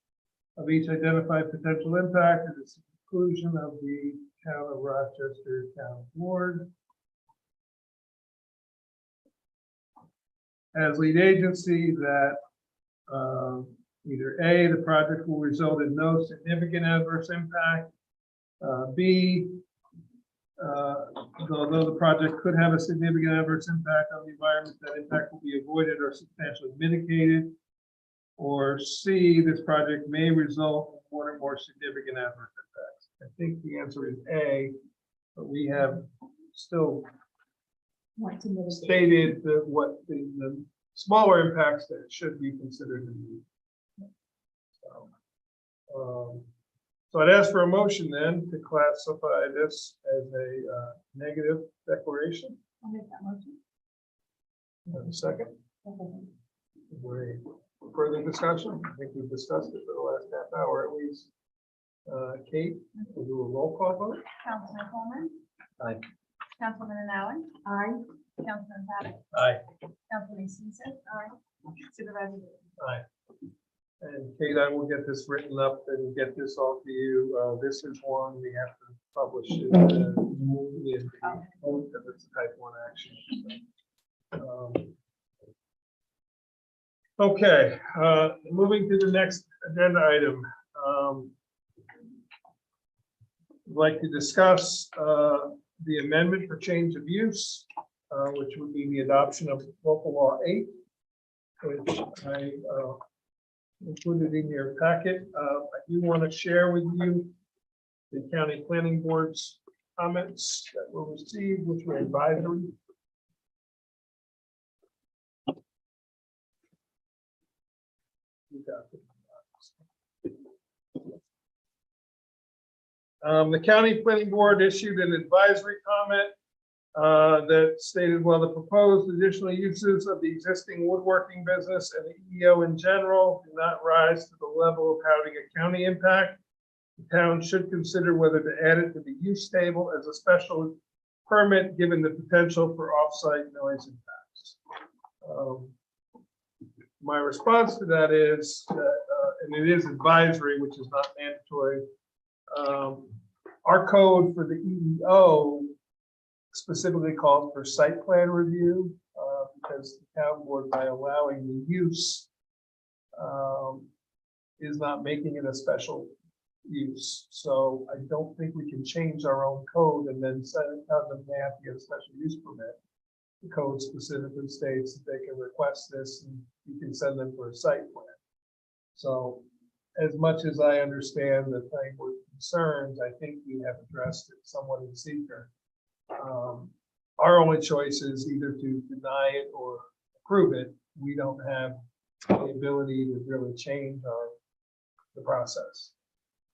of each identified potential impact and its inclusion of the Town of Rochester Town Board as lead agency, that either A, the project will result in no significant adverse impact, B, although the project could have a significant adverse impact on the environment, that impact will be avoided or substantially mitigated, or C, this project may result in one or more significant adverse effects. I think the answer is A, but we have still Want to mitigate. stated that what the smaller impacts that should be considered. So I'd ask for a motion then to classify this as a negative declaration. I'll make that motion. And a second. Great. Further discussion? I think we've discussed it for the last half hour at least. Kate, we'll do a roll call vote. Councilman Coleman. Aye. Councilman Allen. Aye. Councilman Paddock. Aye. Councilman Simpson. Aye. Supervisor. Aye. And Kate, I will get this written up and get this off to you. This is one we have to publish it immediately because it's a type 1 action. Okay, moving to the next agenda item. I'd like to discuss the amendment for change of use, which would be the adoption of local law 8, which I included in your packet. I do want to share with you the county planning board's comments that were received, which were advisory. The county planning board issued an advisory comment that stated, while the proposed additional uses of the existing woodworking business and the EO in general do not rise to the level of having a county impact, the town should consider whether to add it to the use table as a special permit, given the potential for off-site noise impacts. My response to that is, and it is advisory, which is not mandatory. Our code for the EEO specifically calls for site plan review, because the town board, by allowing the use, is not making it a special use. So I don't think we can change our own code and then send it out to them, they have to get a special use permit. The code specifically states that they can request this and you can send them for a site plan. So as much as I understand the planning board concerns, I think we have addressed it somewhat in seeker. Our only choice is either to deny it or approve it. We don't have the ability to really change the process.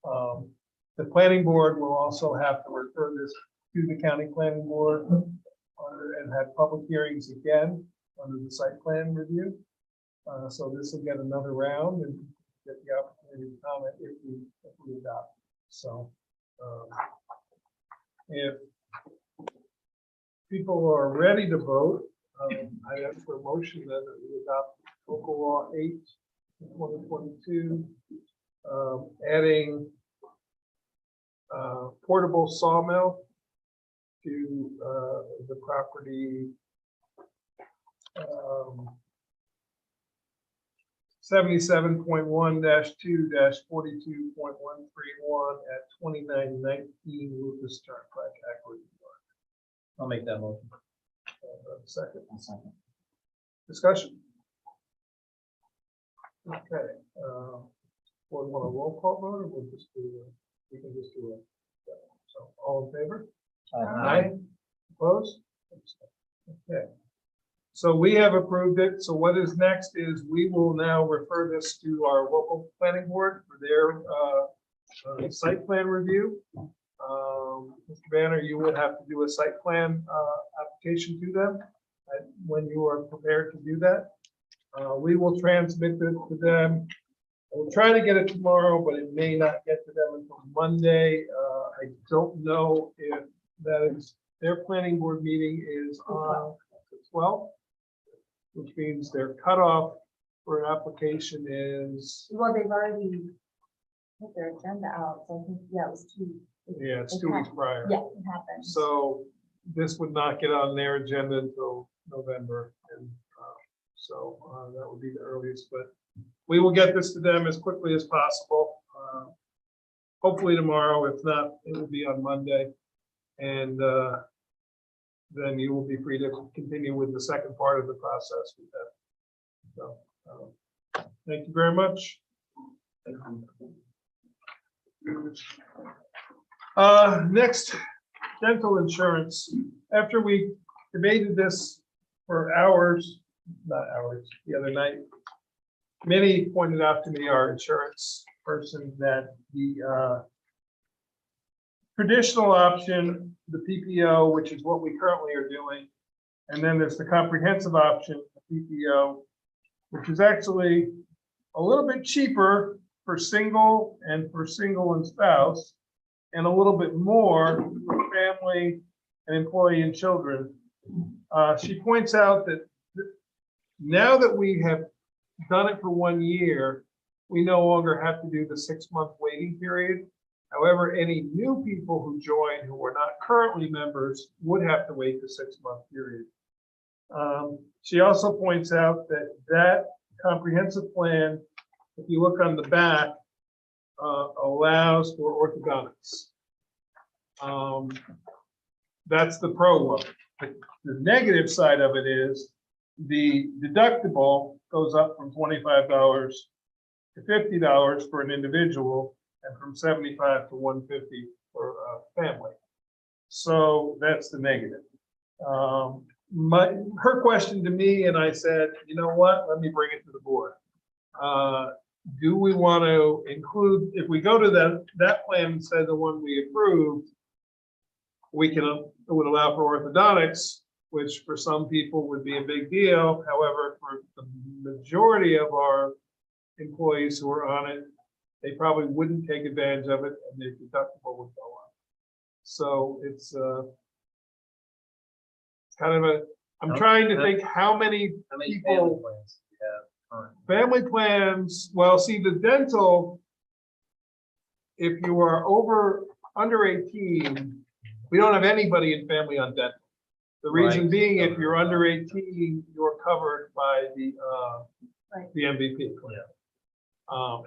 The planning board will also have to refer this to the county planning board and have public hearings again under the site plan review. So this will get another round and get the opportunity to comment if we adopt. So if people are ready to vote, I ask for a motion that we adopt local law 8, 2022, adding portable sawmill to the property 77.1-2-42.131 at 2919 Lucas Turnpike, Akron, New York. I'll make that motion. Second. Second. Discussion. Okay. Board want a roll call vote, or we'll just do, we can just do it. So all in favor? Aye. Opposed? Okay. So we have approved it. So what is next is we will now refer this to our local planning board for their site plan review. Mr. Banner, you will have to do a site plan application to them when you are prepared to do that. We will transmit it to them. We'll try to get it tomorrow, but it may not get to them until Monday. I don't know if that is, their planning board meeting is on the 12th, which means their cutoff for an application is, Well, they've already put their agenda out, so I think, yeah, it was yeah, it's 2 weeks prior. yeah, it happened. So this would not get on their agenda until November. And so that would be the earliest, but we will get this to them as quickly as possible. Hopefully tomorrow, if not, it will be on Monday. And then you will be free to continue with the second part of the process with them. So thank you very much. Next, dental insurance. After we debated this for hours, not hours, the other night, Minnie pointed out to me, our insurance person, that the traditional option, the PPO, which is what we currently are doing, and then there's the comprehensive option, the PPO, which is actually a little bit cheaper for single and spouse, and a little bit more for family and employee and children. She points out that now that we have done it for 1 year, we no longer have to do the 6-month waiting period. However, any new people who join who are not currently members would have to wait the 6-month period. She also points out that that comprehensive plan, if you look on the back, allows for orthodontics. That's the pro one. The negative side of it is the deductible goes up from $25 to $50 for an individual, and from $75 to $150 for a family. So that's the negative. Her question to me, and I said, you know what, let me bring it to the board. Do we want to include, if we go to that plan instead of the one we approved, we can, it would allow for orthodontics, which for some people would be a big deal. However, for the majority of our employees who are on it, they probably wouldn't take advantage of it, and their deductible would go up. So it's kind of a, I'm trying to think how many family people, plans do you have currently? family plans, well, see, the dental, if you are under 18, we don't have anybody in family on dental. The reason Right. being, if you're under 18, you're covered by the Right. MVP, Yeah.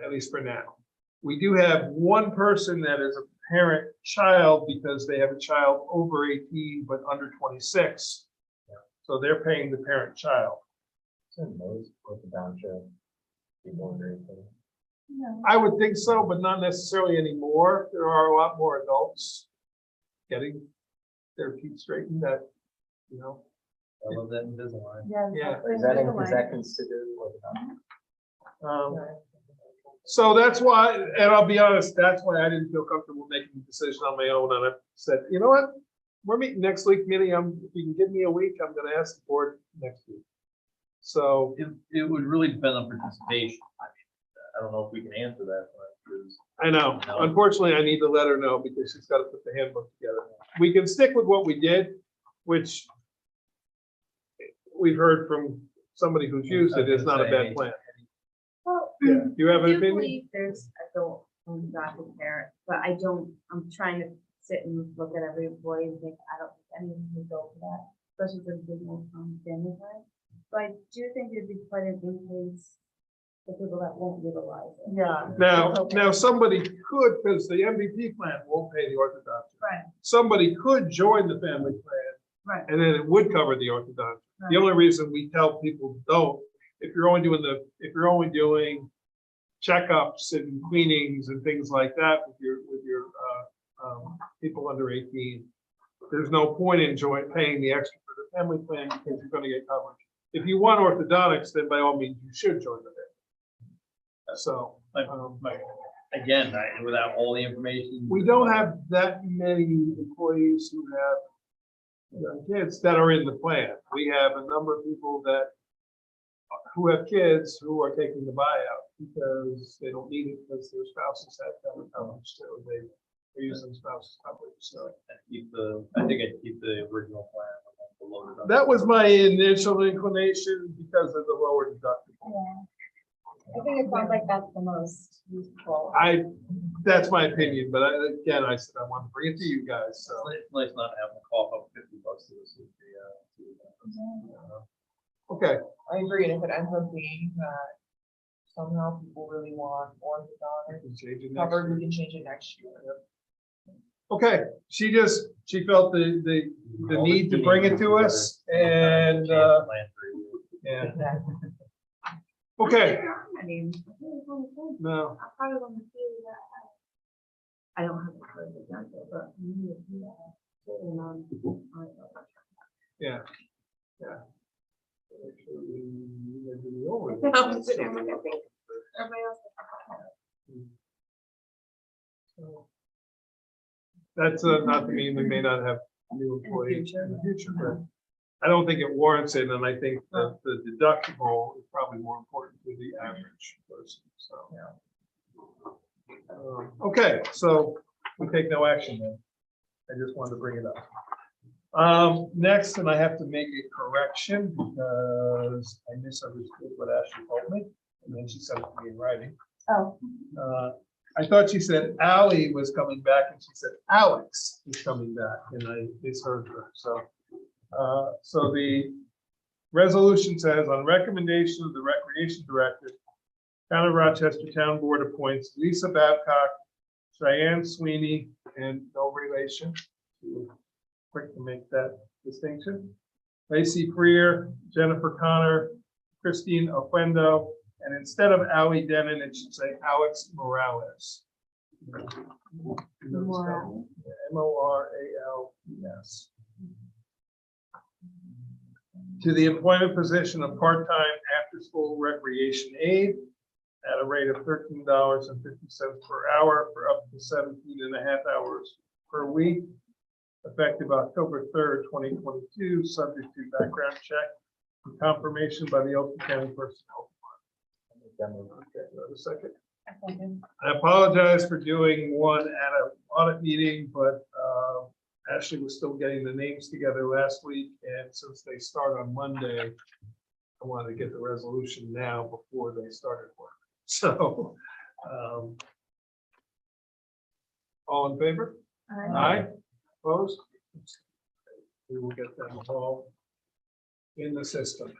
at least for now. We do have one person that is a parent-child because they have a child over 18 but under 26. So they're paying the parent-child. Isn't most orthodontia people agree with it? I would think so, but not necessarily anymore. There are a lot more adults getting their teeth straightened that, you know. I love that Invisalign. Yeah. Is that considered orthodontia? So that's why, and I'll be honest, that's why I didn't feel comfortable making the decision on my own. And I said, you know what? We're meeting next week, Minnie. If you can give me a week, I'm gonna ask the board next week. So, It would really depend on participation. I mean, I don't know if we can answer that, because I know, unfortunately, I need to let her know because she's gotta put the handbook together. We can stick with what we did, which we've heard from somebody who's used it, is not a bad plan. Well, Yeah, do you have I an do opinion? believe there's adult undocumented parent, but I'm trying to sit and look at every employee and think, I don't think any of them would go for that, especially for the business family time. But I do think it'd be quite an increase for people that won't utilize it. Yeah. Now somebody could, because the MVP plan won't pay the orthodontic. Right, Somebody could join the family plan right. and then it would cover the orthodontic. The Right. only reason we tell people don't, if you're only doing checkups and cleanings and things like that with your people under 18, there's no point in paying the extra for the family plan because you're going to get coverage. If you want orthodontics, then by all means you should join the family. So again, without all the information. we don't have that many employees who have young kids that are in the plan. We have a number of people who have kids who are taking the buyout because they don't need it because their spouses have family coverage, so they're using spouses coverage. So I think I'd keep the original plan. The lower deductible. that was my initial inclination because of the lower deductible. Yeah. I think it sounds like that's the most useful. That's my opinion, but again, I said I want to bring it to you guys. So Let's not have them cough up $50 to this. okay, I agree, and if it ends up being that somehow people really want orthodontics change it next covered, year. we can change it next year. Okay, she felt the need to bring it to us and yeah, Exactly. okay, I mean, no, I probably want to do that. I don't have a card example, but you need to do that. Certainly not. yeah. Actually, we had to do the overlay. Everybody else. So, that's not to mean we may not have new employees in the future, but I don't think it warrants it, and I think that the deductible is probably more important to the average person, so. Okay, so we take no action then. I just wanted to bring it up. Next, and I have to make a correction because I misunderstood what Ashley told me, and then she sent it to me in writing. Oh, I thought she said Ally was coming back, and she said Alex is coming back, and I misheard her. So, so the resolution says, on recommendation of the Recreation Director, Town of Rochester Town Board appoints Lisa Babcock, Cheyenne Sweeney, and no relation. Quick to make that distinction. Lacey Freer, Jennifer Connor, Christine Oquendo, and instead of Ally Denon, it should say Alex Morales. Morales. Morales. To the employment position of part-time after-school recreation aide at a rate of $13.50 per hour for up to 17.5 hours per week, effective October 3rd, 2022, subject to background check and confirmation by the Oakland County Personnel Department. Okay, another second. I apologize for doing one at an audit meeting, but Ashley was still getting the names together last week, and since they start on Monday, I wanted to get the resolution now before they started work. So, all in favor? Aye. Opposed? We will get them all in the system.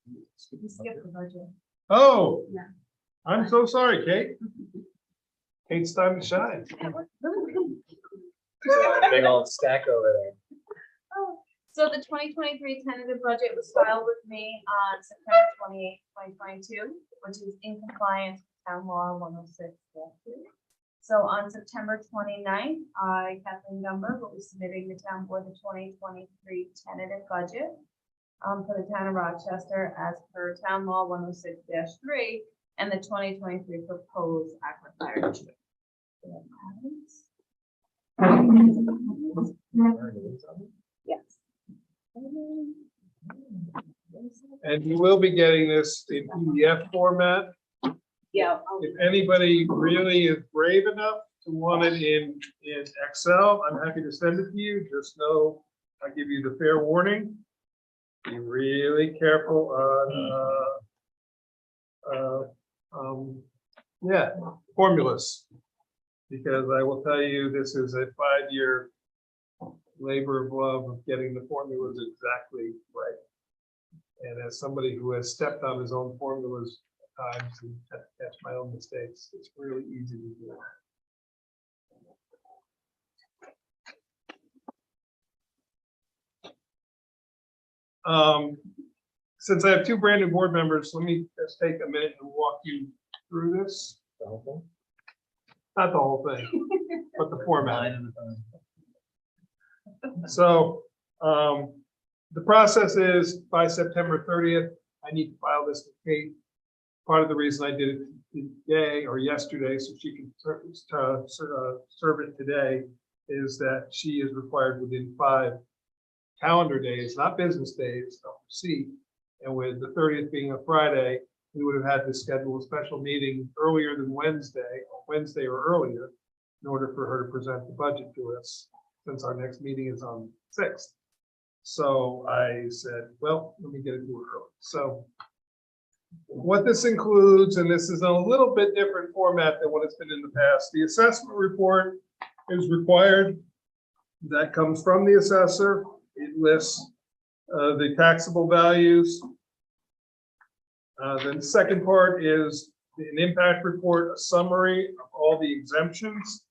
You skipped the budget. Oh, Yeah. I'm so sorry, Kate. Kate's time to shine. Big old stack over there. So the 2023 tentative budget was filed with me on September 28th, 2022, which is in compliance with Town Law 106-2. So on September 29th, I, Kathleen Gumber, will be submitting the town board the 2023 tentative budget for the town of Rochester as per Town Law 106-3 and the 2023 proposed aquifer district. Yes. And you will be getting this in PDF format. Yeah. If anybody really is brave enough to want it in Excel, I'm happy to send it to you. Just know, I give you the fair warning. Be really careful on, formulas. Because I will tell you, this is a 5-year labor of love of getting the formulas exactly right. And as somebody who has stepped on his own formulas at times and had to catch my own mistakes, it's really easy to do. Since I have 2 brand new board members, let me just take a minute and walk you through this. The whole thing? Not the whole thing, but the format. Line at a time. So the process is by September 30th, I need to file this with Kate. Part of the reason I did it today or yesterday, so she can serve it today, is that she is required within 5 calendar days, not business days, of receipt. And with the 30th being a Friday, we would have had to schedule a special meeting earlier than Wednesday or earlier, in order for her to present the budget to us, since our next meeting is on 6th. So I said, well, let me get it to her early. So what this includes, and this is a little bit different format than what it's been in the past, the assessment report is required. That comes from the assessor. It lists the taxable values. Then the second part is an impact report, a summary of all the exemptions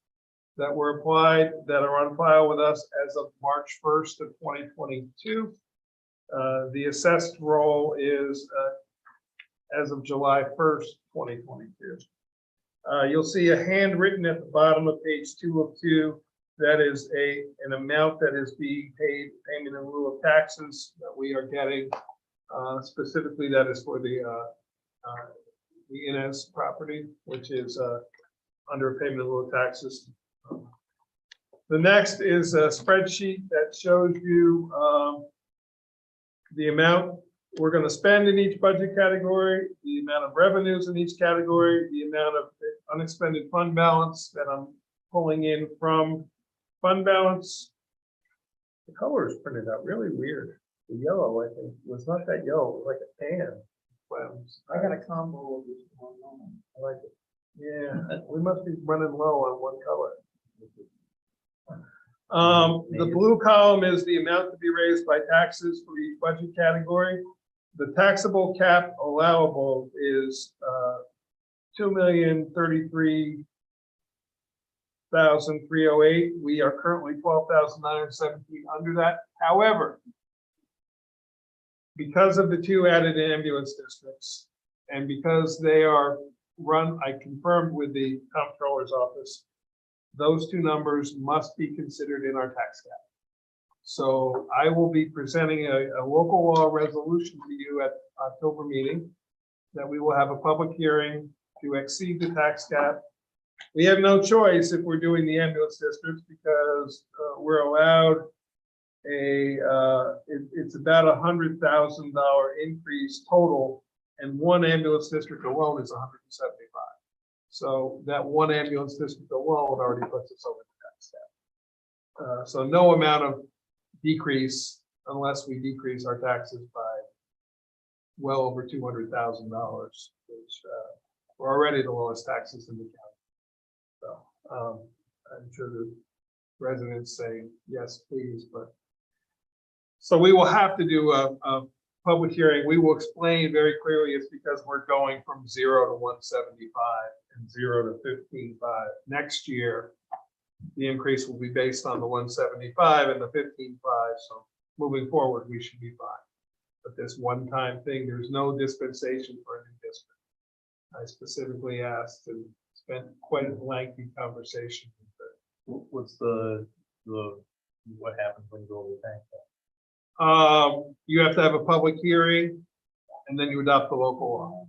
that were applied that are on file with us as of March 1st of 2022. The assessed roll is as of July 1st, 2022. You'll see a handwritten at the bottom of page 2 of 2. That is an amount that is being paid, payment in lieu of taxes that we are getting. Specifically, that is for the Inez property, which is under payment in lieu of taxes. The next is a spreadsheet that shows you the amount we're going to spend in each budget category, the amount of revenues in each category, the amount of unexpended fund balance that I'm pulling in from fund balance. The color is printed out really weird. The yellow, I think, was not that yellow, it was like a tan. Well, I got a combo of this one. I like it. Yeah, we must be running low on one color. The blue column is the amount to be raised by taxes for each budget category. The taxable cap allowable is $2,033,308. We are currently 12,917 under that. However, because of the 2 added ambulance districts, and because they are run, I confirmed with the comptroller's office, those 2 numbers must be considered in our tax cap. So I will be presenting a local law resolution to you at October meeting that we will have a public hearing to exceed the tax cap. We have no choice if we're doing the ambulance districts because we're allowed it's about $100,000 increase total, and 1 ambulance district alone is 175. So that 1 ambulance district alone already puts us over the tax cap. So no amount of decrease unless we decrease our taxes by well over $200,000, which we're already the lowest taxes in the county. So I'm sure the residents say yes, please, but so we will have to do a public hearing, we will explain very clearly it's because we're going from 0 to 175 and 0 to 15.5. Next year, the increase will be based on the 175 and the 15.5. So moving forward, we should be fine. But this one-time thing, there's no dispensation for a new district. I specifically asked and spent quite a lengthy conversation with it. What's the what happens when you go over the tank? You have to have a public hearing and then you adopt the local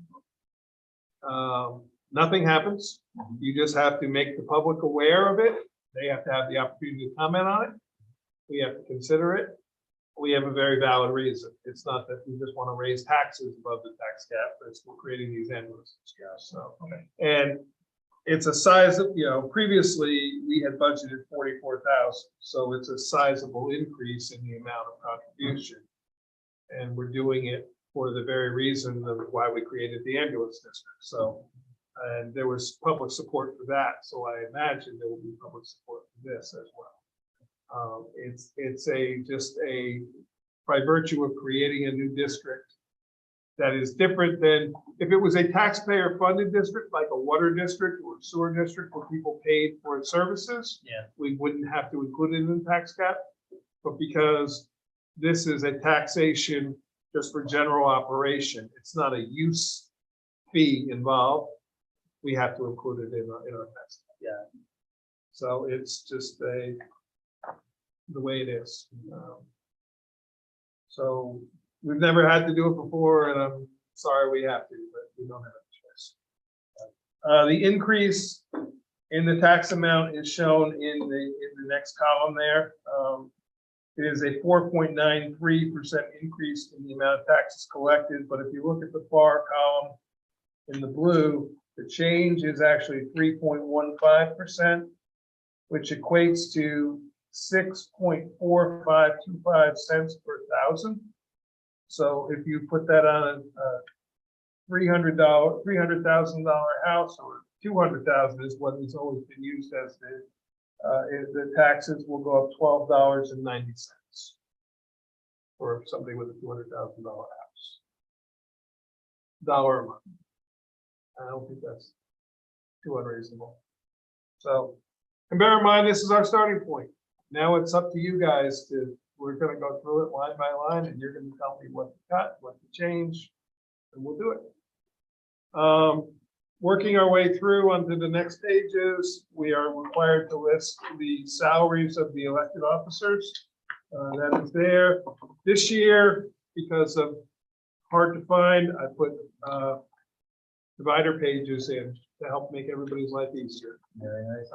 law. Nothing happens. You just have to make the public aware of it. They have to have the opportunity to comment on it. We have to consider it. We have a very valid reason. It's not that we just want to raise taxes above the tax cap, but it's we're creating these endless. So, and it's a size of, previously we had budgeted 44,000. So it's a sizable increase in the amount of contribution. And we're doing it for the very reason of why we created the ambulance district. So, and there was public support for that. So I imagine there will be public support for this as well. It's just by virtue of creating a new district that is different than if it was a taxpayer funded district, like a water district or sewer district where people paid for services. Yeah. We wouldn't have to include it in the tax cap, but because this is a taxation just for general operation, it's not a use fee involved. We have to include it in our tax. Yeah. So it's just the way it is. So we've never had to do it before, and I'm sorry we have to, but we don't have a choice. The increase in the tax amount is shown in the next column there. It is a 4.93% increase in the amount of taxes collected, but if you look at the far column in the blue, the change is actually 3.15%, which equates to 6.4525 cents per thousand. So if you put that on a $300,000 house, or 200,000 is what has always been used as the taxes will go up $12.90 for somebody with a $200,000 house. $1 a month. I don't think that's too unreasonable. So, and bear in mind, this is our starting point. Now it's up to you guys we're going to go through it line by line, and you're going to tell me what to cut, what to change, and we'll do it. Working our way through onto the next pages, we are required to list the salaries of the elected officers. That is there. This year, because of hard to find, I put divider pages in to help make everybody's life easier. Very nice.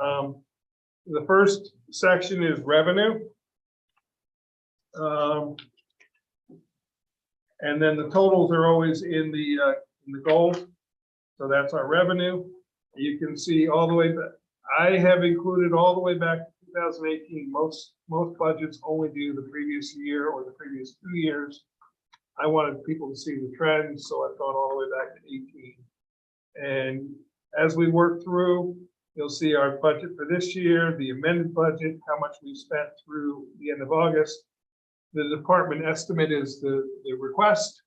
The first section is revenue. And then the totals are always in the gold. So that's our revenue. You can see all the way back. I have included all the way back to 2018. Most budgets only do the previous year or the previous 2 years. I wanted people to see the trends, so I've gone all the way back to 18. And as we work through, you'll see our budget for this year, the amended budget, how much we spent through the end of August. The department estimate is the request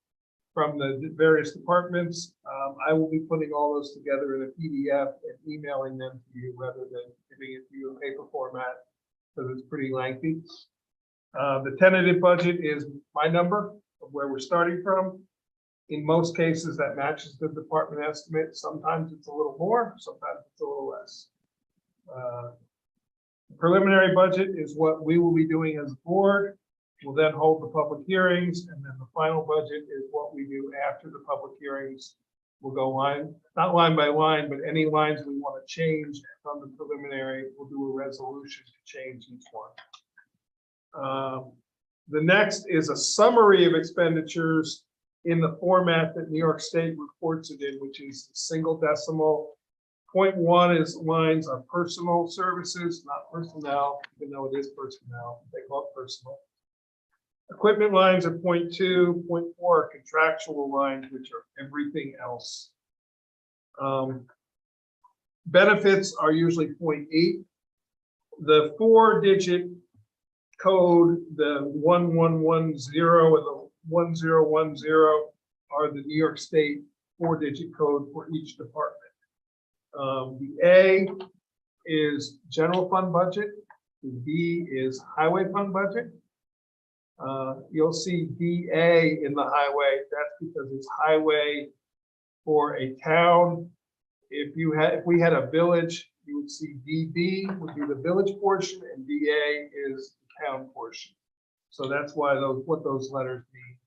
from the various departments. I will be putting all those together in a PDF and emailing them to you rather than giving it to you in paper format, because it's pretty lengthy. The tentative budget is my number of where we're starting from. In most cases, that matches the department estimate. Sometimes it's a little more, sometimes it's a little less. Preliminary budget is what we will be doing as a board. We'll then hold the public hearings, and then the final budget is what we do after the public hearings. We'll go not line by line, but any lines we want to change from the preliminary, we'll do a resolution to change each one. The next is a summary of expenditures in the format that New York State reports it in, which is single decimal. 0.1 is lines on personal services, not personnel, even though it is personnel. They call it personal. Equipment lines are 0.2, 0.4 are contractual lines, which are everything else. Benefits are usually 0.8. The 4-digit code, the 1110 and the 1010 are the New York State 4-digit code for each department. The A is general fund budget. The B is highway fund budget. You'll see DA in the highway. That's because it's highway for a town. If we had a village, you would see DB would be the village portion and DA is the town portion. So that's why what those letters mean.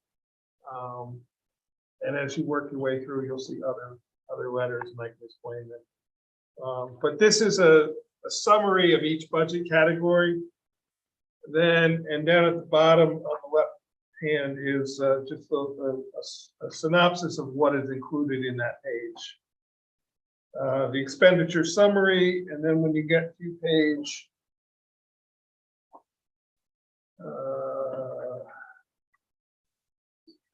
And as you work your way through, you'll see other letters, and I can explain them. But this is a summary of each budget category. Then, and down at the bottom on the left hand is just a synopsis of what is included in that page. The expenditure summary, and then when you get to page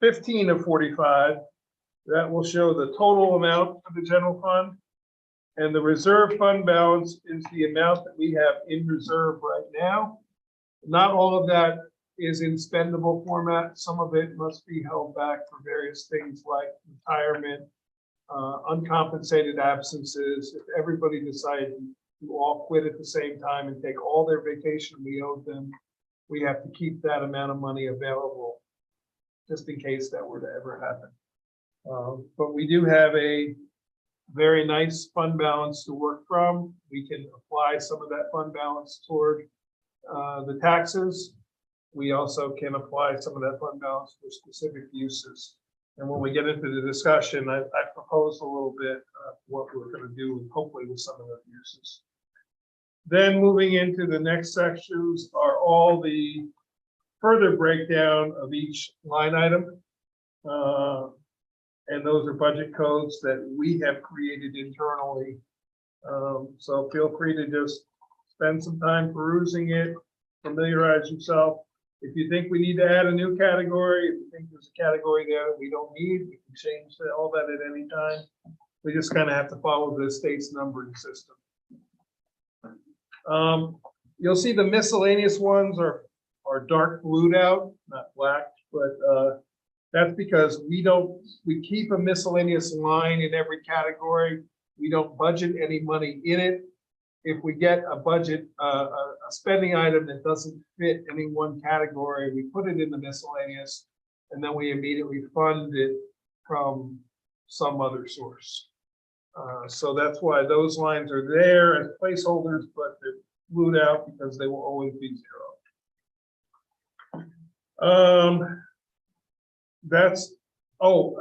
15 of 45, that will show the total amount for the general fund. And the reserve fund balance is the amount that we have in reserve right now. Not all of that is in spendable format. Some of it must be held back for various things like retirement, uncompensated absences. If everybody decided to all quit at the same time and take all their vacation we owed them, we have to keep that amount of money available just in case that were to ever happen. But we do have a very nice fund balance to work from. We can apply some of that fund balance toward the taxes. We also can apply some of that fund balance for specific uses. And when we get into the discussion, I propose a little bit of what we're going to do, hopefully with some of those uses. Then moving into the next sections are all the further breakdown of each line item. And those are budget codes that we have created internally. So feel free to just spend some time perusing it, familiarize yourself. If you think we need to add a new category, if you think there's a category there that we don't need, we can change all that at any time. We just kind of have to follow the state's numbering system. You'll see the miscellaneous ones are dark blued out, not black, but that's because we keep a miscellaneous line in every category. We don't budget any money in it. If we get a budget, a spending item that doesn't fit any one category, we put it in the miscellaneous, and then we immediately fund it from some other source. So that's why those lines are there as placeholders, but they're blued out because they will always be zero.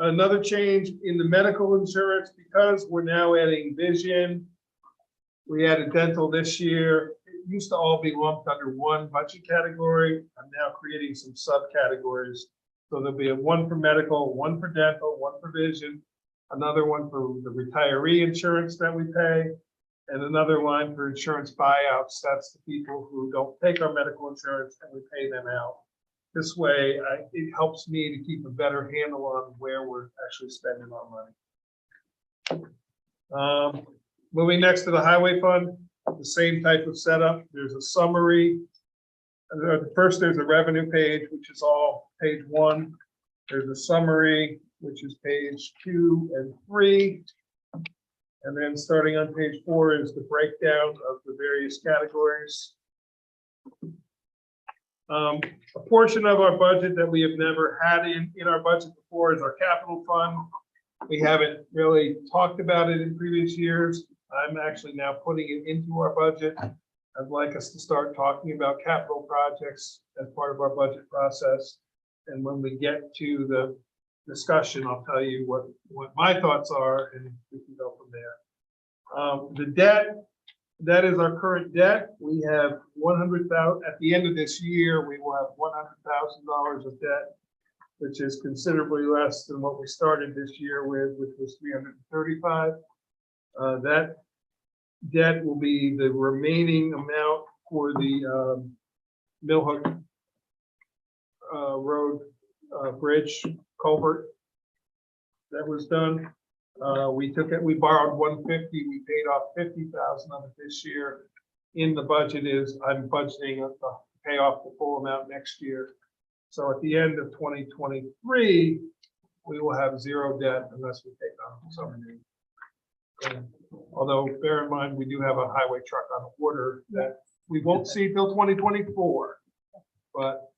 Another change in the medical insurance, because we're now adding vision. We added dental this year. It used to all be lumped under one budget category. I'm now creating some subcategories. So there'll be one for medical, one for dental, one for vision, another one for the retiree insurance that we pay, and another line for insurance buyouts. That's the people who don't take our medical insurance and we pay them out. This way, it helps me to keep a better handle on where we're actually spending our money. Moving next to the highway fund, the same type of setup. There's a summary. First, there's a revenue page, which is all page 1. There's a summary, which is page 2 and 3. And then starting on page 4 is the breakdown of the various categories. A portion of our budget that we have never had in our budget before is our capital fund. We haven't really talked about it in previous years. I'm actually now putting it into our budget. I'd like us to start talking about capital projects as part of our budget process. And when we get to the discussion, I'll tell you what my thoughts are, and we can go from there. The debt, that is our current debt. We have $100,000 at the end of this year. We will have $100,000 of debt, which is considerably less than what we started this year with, which was $335,000. That debt will be the remaining amount for the Millhook Road bridge culvert that was done. We borrowed $150,000. We paid off $50,000 of it this year. In the budget I'm budgeting to pay off the full amount next year. So at the end of 2023, we will have zero debt unless we take on some new. Although bear in mind, we do have a highway truck on order that we won't see till 2024, but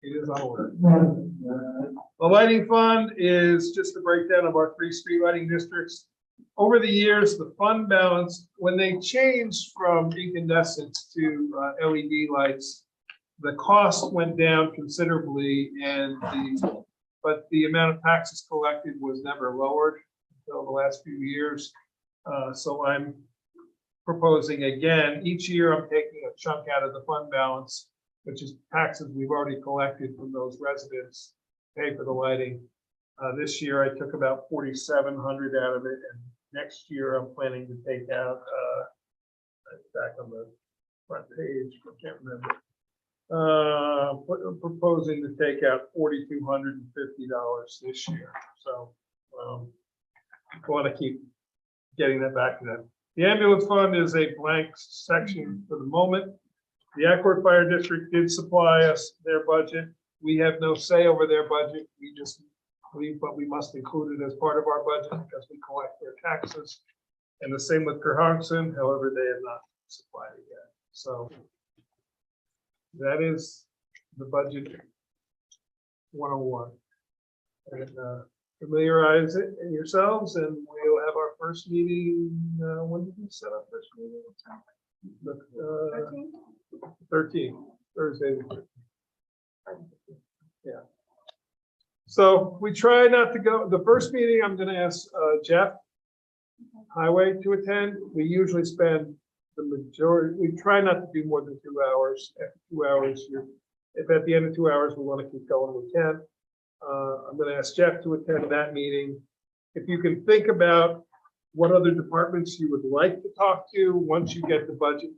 it is on order. The lighting fund is just a breakdown of our 3 street lighting districts. Over the years, the fund balance, when they changed from incandescents to LED lights, the cost went down considerably, but the amount of taxes collected was never lowered until the last few years. So I'm proposing again, each year I'm taking a chunk out of the fund balance, which is taxes we've already collected from those residents, pay for the lighting. This year I took about 4,700 out of it, and next year I'm planning to take out, back on the front page, I can't remember. Proposing to take out $4,250 this year. So I want to keep getting that back to them. The ambulance fund is a blank section for the moment. The Accord Fire District did supply us their budget. We have no say over their budget. But we must include it as part of our budget because we collect their taxes. And the same with Kerhonkson, however, they have not supplied it yet. So that is the budget 101. And familiarize it yourselves, and we'll have our first meeting. When did we set up first meeting? The 13th, Thursday. The 13th. Yeah. So we try not to go. The first meeting, I'm going to ask Jeff Highway to attend. We usually spend the majority. We try not to do more than 2 hours. After 2 hours, if at the end of 2 hours we want to keep going, we can. I'm going to ask Jeff to attend that meeting. If you can think about what other departments you would like to talk to once you get the budget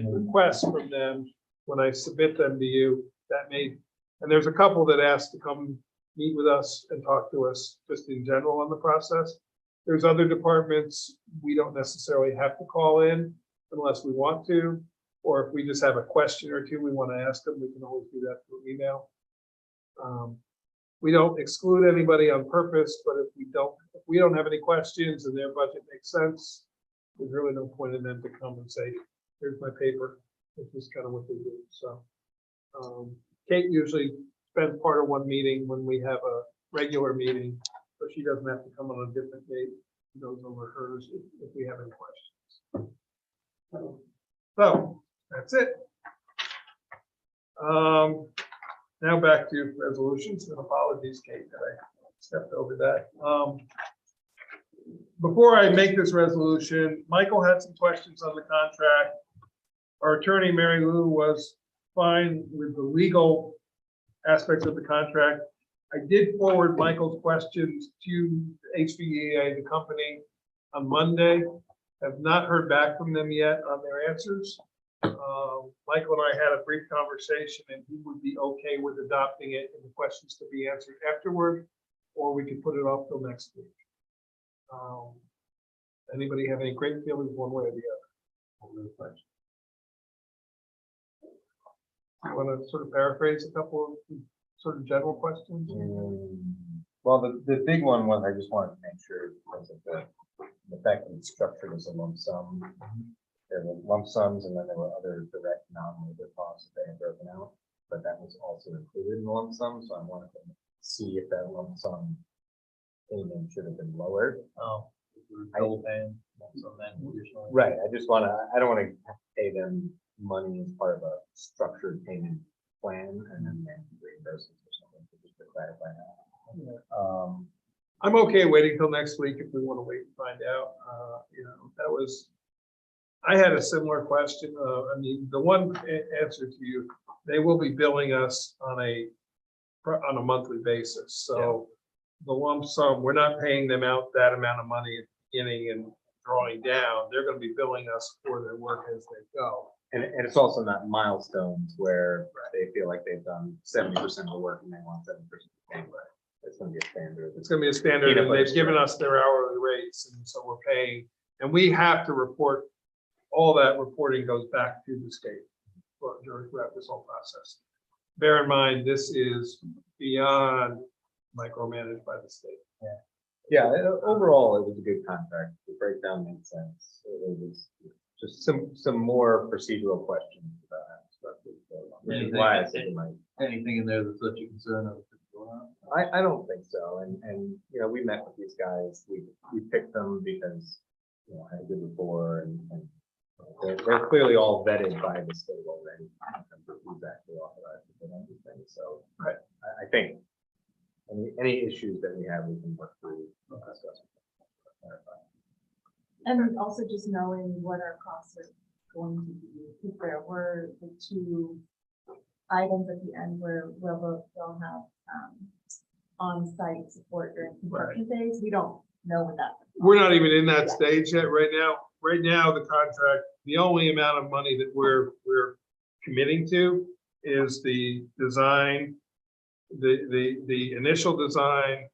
requests from them, when I submit them to you, that may, and there's a couple that asked to come meet with us and talk to us just in general on the process. There's other departments we don't necessarily have to call in unless we want to, or if we just have a question or two we want to ask them, we can always do that through email. We don't exclude anybody on purpose, but if we don't have any questions and their budget makes sense, there's really no point in them to come and say, here's my paper. It's just kind of what they do. So Kate usually spends part of one meeting when we have a regular meeting, but she doesn't have to come on a different date. She goes over hers if we have any questions. So that's it. Now back to resolutions, and apologies, Kate, that I stepped over that. Before I make this resolution, Michael had some questions on the contract. Our attorney, Mary Lou, was fine with the legal aspects of the contract. I did forward Michael's questions to HVEA, the company, on Monday. Have not heard back from them yet on their answers. Michael and I had a brief conversation, and he would be okay with adopting it and the questions to be answered afterward, or we could put it off till next week. Anybody have any great feelings one way or the other? I want to sort of paraphrase a couple of sort of general questions. Well, the big one was, I just wanted to make sure because of the fact that it's structured as a lump sum. There were lump sums, and then there were other direct non-labor costs that they had broken out, but that was also included in the lump sum. So I wanted to see if that lump sum payment should have been lowered. Oh, double paying. Right. I just want to. I don't want to pay them money as part of a structured payment plan, and then reimburse it or something. Just to clarify that. Yeah. I'm okay waiting till next week if we want to wait and find out. That was. I had a similar question. I mean, the one answer to you, they will be billing us on a monthly basis. So the lump sum, we're not paying them out that amount of money at the beginning and drawing down. They're going to be billing us for their work as they go. And it's also not milestones where they feel like they've done 70% of the work and they want 7% anyway. It's going to be a standard. It's going to be a standard, and they've given us their hourly rates, and so we're paying. And we have to report. All that reporting goes back to the state throughout this whole process. bear in mind, this is beyond micromanaged by the state. Yeah, overall, it was a good contract. The breakdown made sense. It was just some more procedural questions about how it's structured. Which is why I said it might. Anything in there that's such a concern of going on? I don't think so. And, you know, we met with these guys. We picked them because, you know, I had a good rapport and they're clearly all vetted by the state already. In terms of who's actually authorized to bid on these things. So I think any issues that we have, we can work through. Discuss. And also just knowing what our costs are going to be, because there were the two items at the end where they'll have on-site support during construction phase. We don't know what that. We're not even in that stage yet right now. Right now, the contract, the only amount of money that we're committing to is the design, the initial design,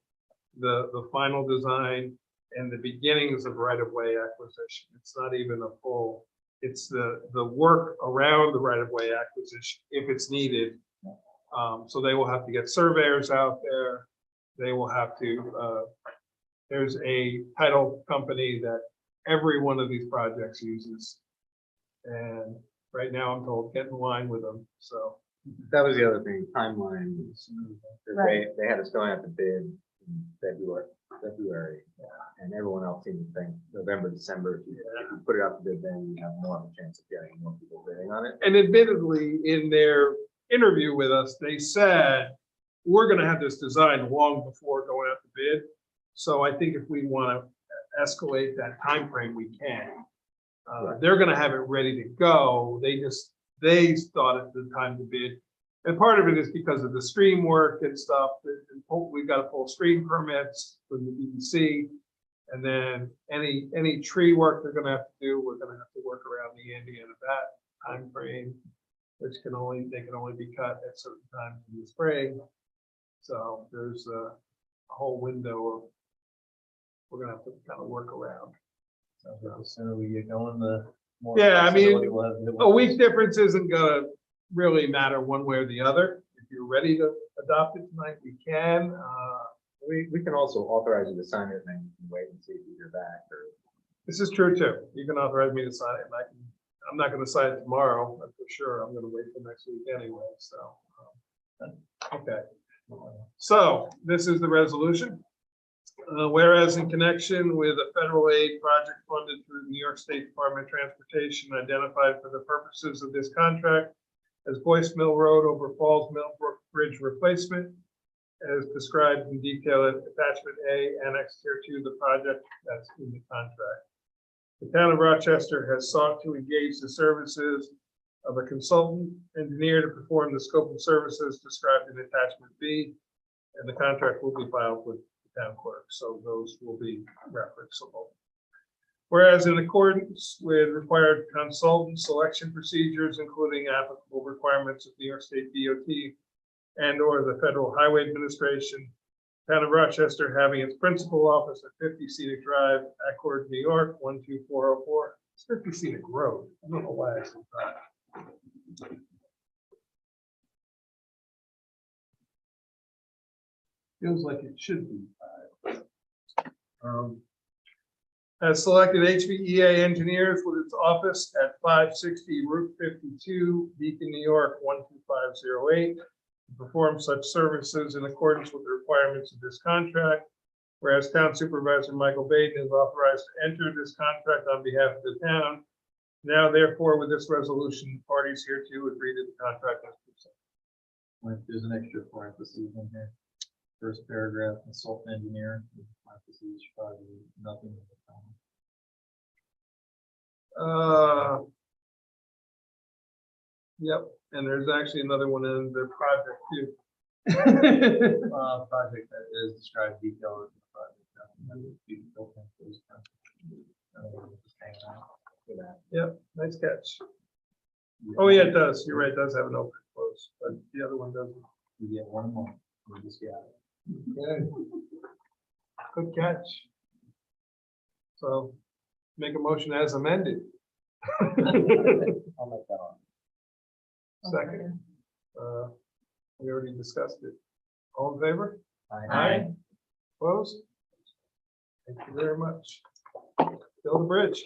the final design, and the beginnings of right-of-way acquisition. It's not even a full, it's the work around the right-of-way acquisition if it's needed. So they will have to get surveyors out there. They will have to, there's a title company that every one of these projects uses. And right now I'm told, get in line with them, so. That was the other thing, timeline. Right. They had us going out to bid in February, and everyone else seemed to think November, December. If you put it out to bid, then you have more of a chance of getting more people bidding on it. And admittedly, in their interview with us, they said, we're gonna have this designed long before going out to bid. So I think if we wanna escalate that time frame, we can. They're gonna have it ready to go. They thought it the time to bid. And part of it is because of the stream work and stuff. We've got to pull stream permits from the DEC. And then any tree work they're gonna have to do, we're gonna have to work around the Indiana that time frame, which they can only be cut at certain times in the spring. So there's a whole window of, we're gonna have to kind of work around. So the sooner we get going, the more. Yeah, I mean, flexibility we'll have to do. a week difference isn't gonna really matter one way or the other. If you're ready to adopt it tonight, we can. We can also authorize you to sign it and then you can wait and see if you hear back or. This is true too. You can authorize me to sign it, and I'm not gonna sign it tomorrow, that's for sure. I'm gonna wait till next week anyway, so. Okay. So this is the resolution. Whereas in connection with a federal aid project funded through the New York State Department of Transportation identified for the purposes of this contract as Boyce Mill Road over Falls Mill Brook Bridge replacement, as described in detail at attachment A annexed here to the project that's in the contract. The town of Rochester has sought to engage the services of a consultant engineer to perform the scope of services described in attachment B, and the contract will be filed with the town clerk, so those will be referenceable. Whereas in accordance with required consultant selection procedures, including applicable requirements of New York State DOT and or the Federal Highway Administration, town of Rochester having its principal office at 50 Scenic Drive, Accord, New York, 12404. It's 50 Scenic Road. I don't know why I said that. Feels like it should be 5. Has selected HVEA engineers with its office at 560 Route 52, Beacon, New York, 12508, to perform such services in accordance with the requirements of this contract. Whereas Town Supervisor Michael Baden is authorized to enter this contract on behalf of the town. Now, therefore, with this resolution, parties hereto agree to the contract as presented. There's an extra parentheses in here. First paragraph, consultant engineer, parentheses, probably nothing. Yep, and there's actually another one in the project too. Project that is described detailed in the project. Yep, nice catch. Oh, yeah, it does. You're right, it does have an open and close, but the other one doesn't. We get 1 month. We just got it. Okay. Good catch. So make a motion as amended. I'll make that on. Second. We already discussed it. All in favor? Aye. Opposed? Thank you very much. Build a bridge.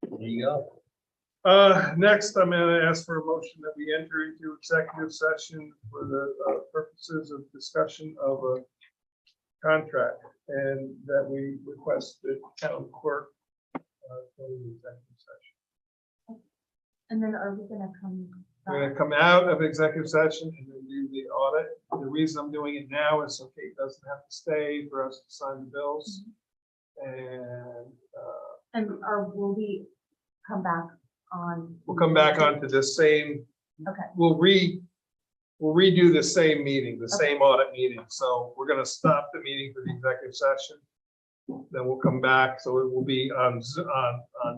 There you go. Next, I'm gonna ask for a motion that we enter into executive session for the purposes of discussion of a contract, and that we request the town clerk go to the executive session. And then are we gonna come? We're gonna come out of executive session and then do the audit. The reason I'm doing it now is so Kate doesn't have to stay for us to sign the bills. And will we come back on? we'll come back onto the same, Okay, we'll redo the same meeting, the same audit meeting. So we're gonna stop the meeting for the executive session. Then we'll come back. So it will be on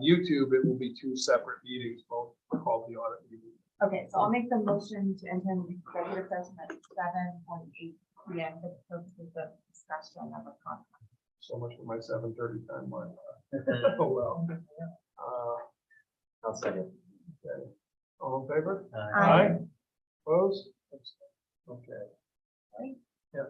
YouTube. It will be two separate meetings, both called the audit meeting. okay, so I'll make the motion to enter into executive session at 7:48 PM for the purposes of discussion of a contract. So much for my 7:30 timeline. Oh, well. I'll second. Okay. All in favor? Aye. Opposed? Okay. Yeah.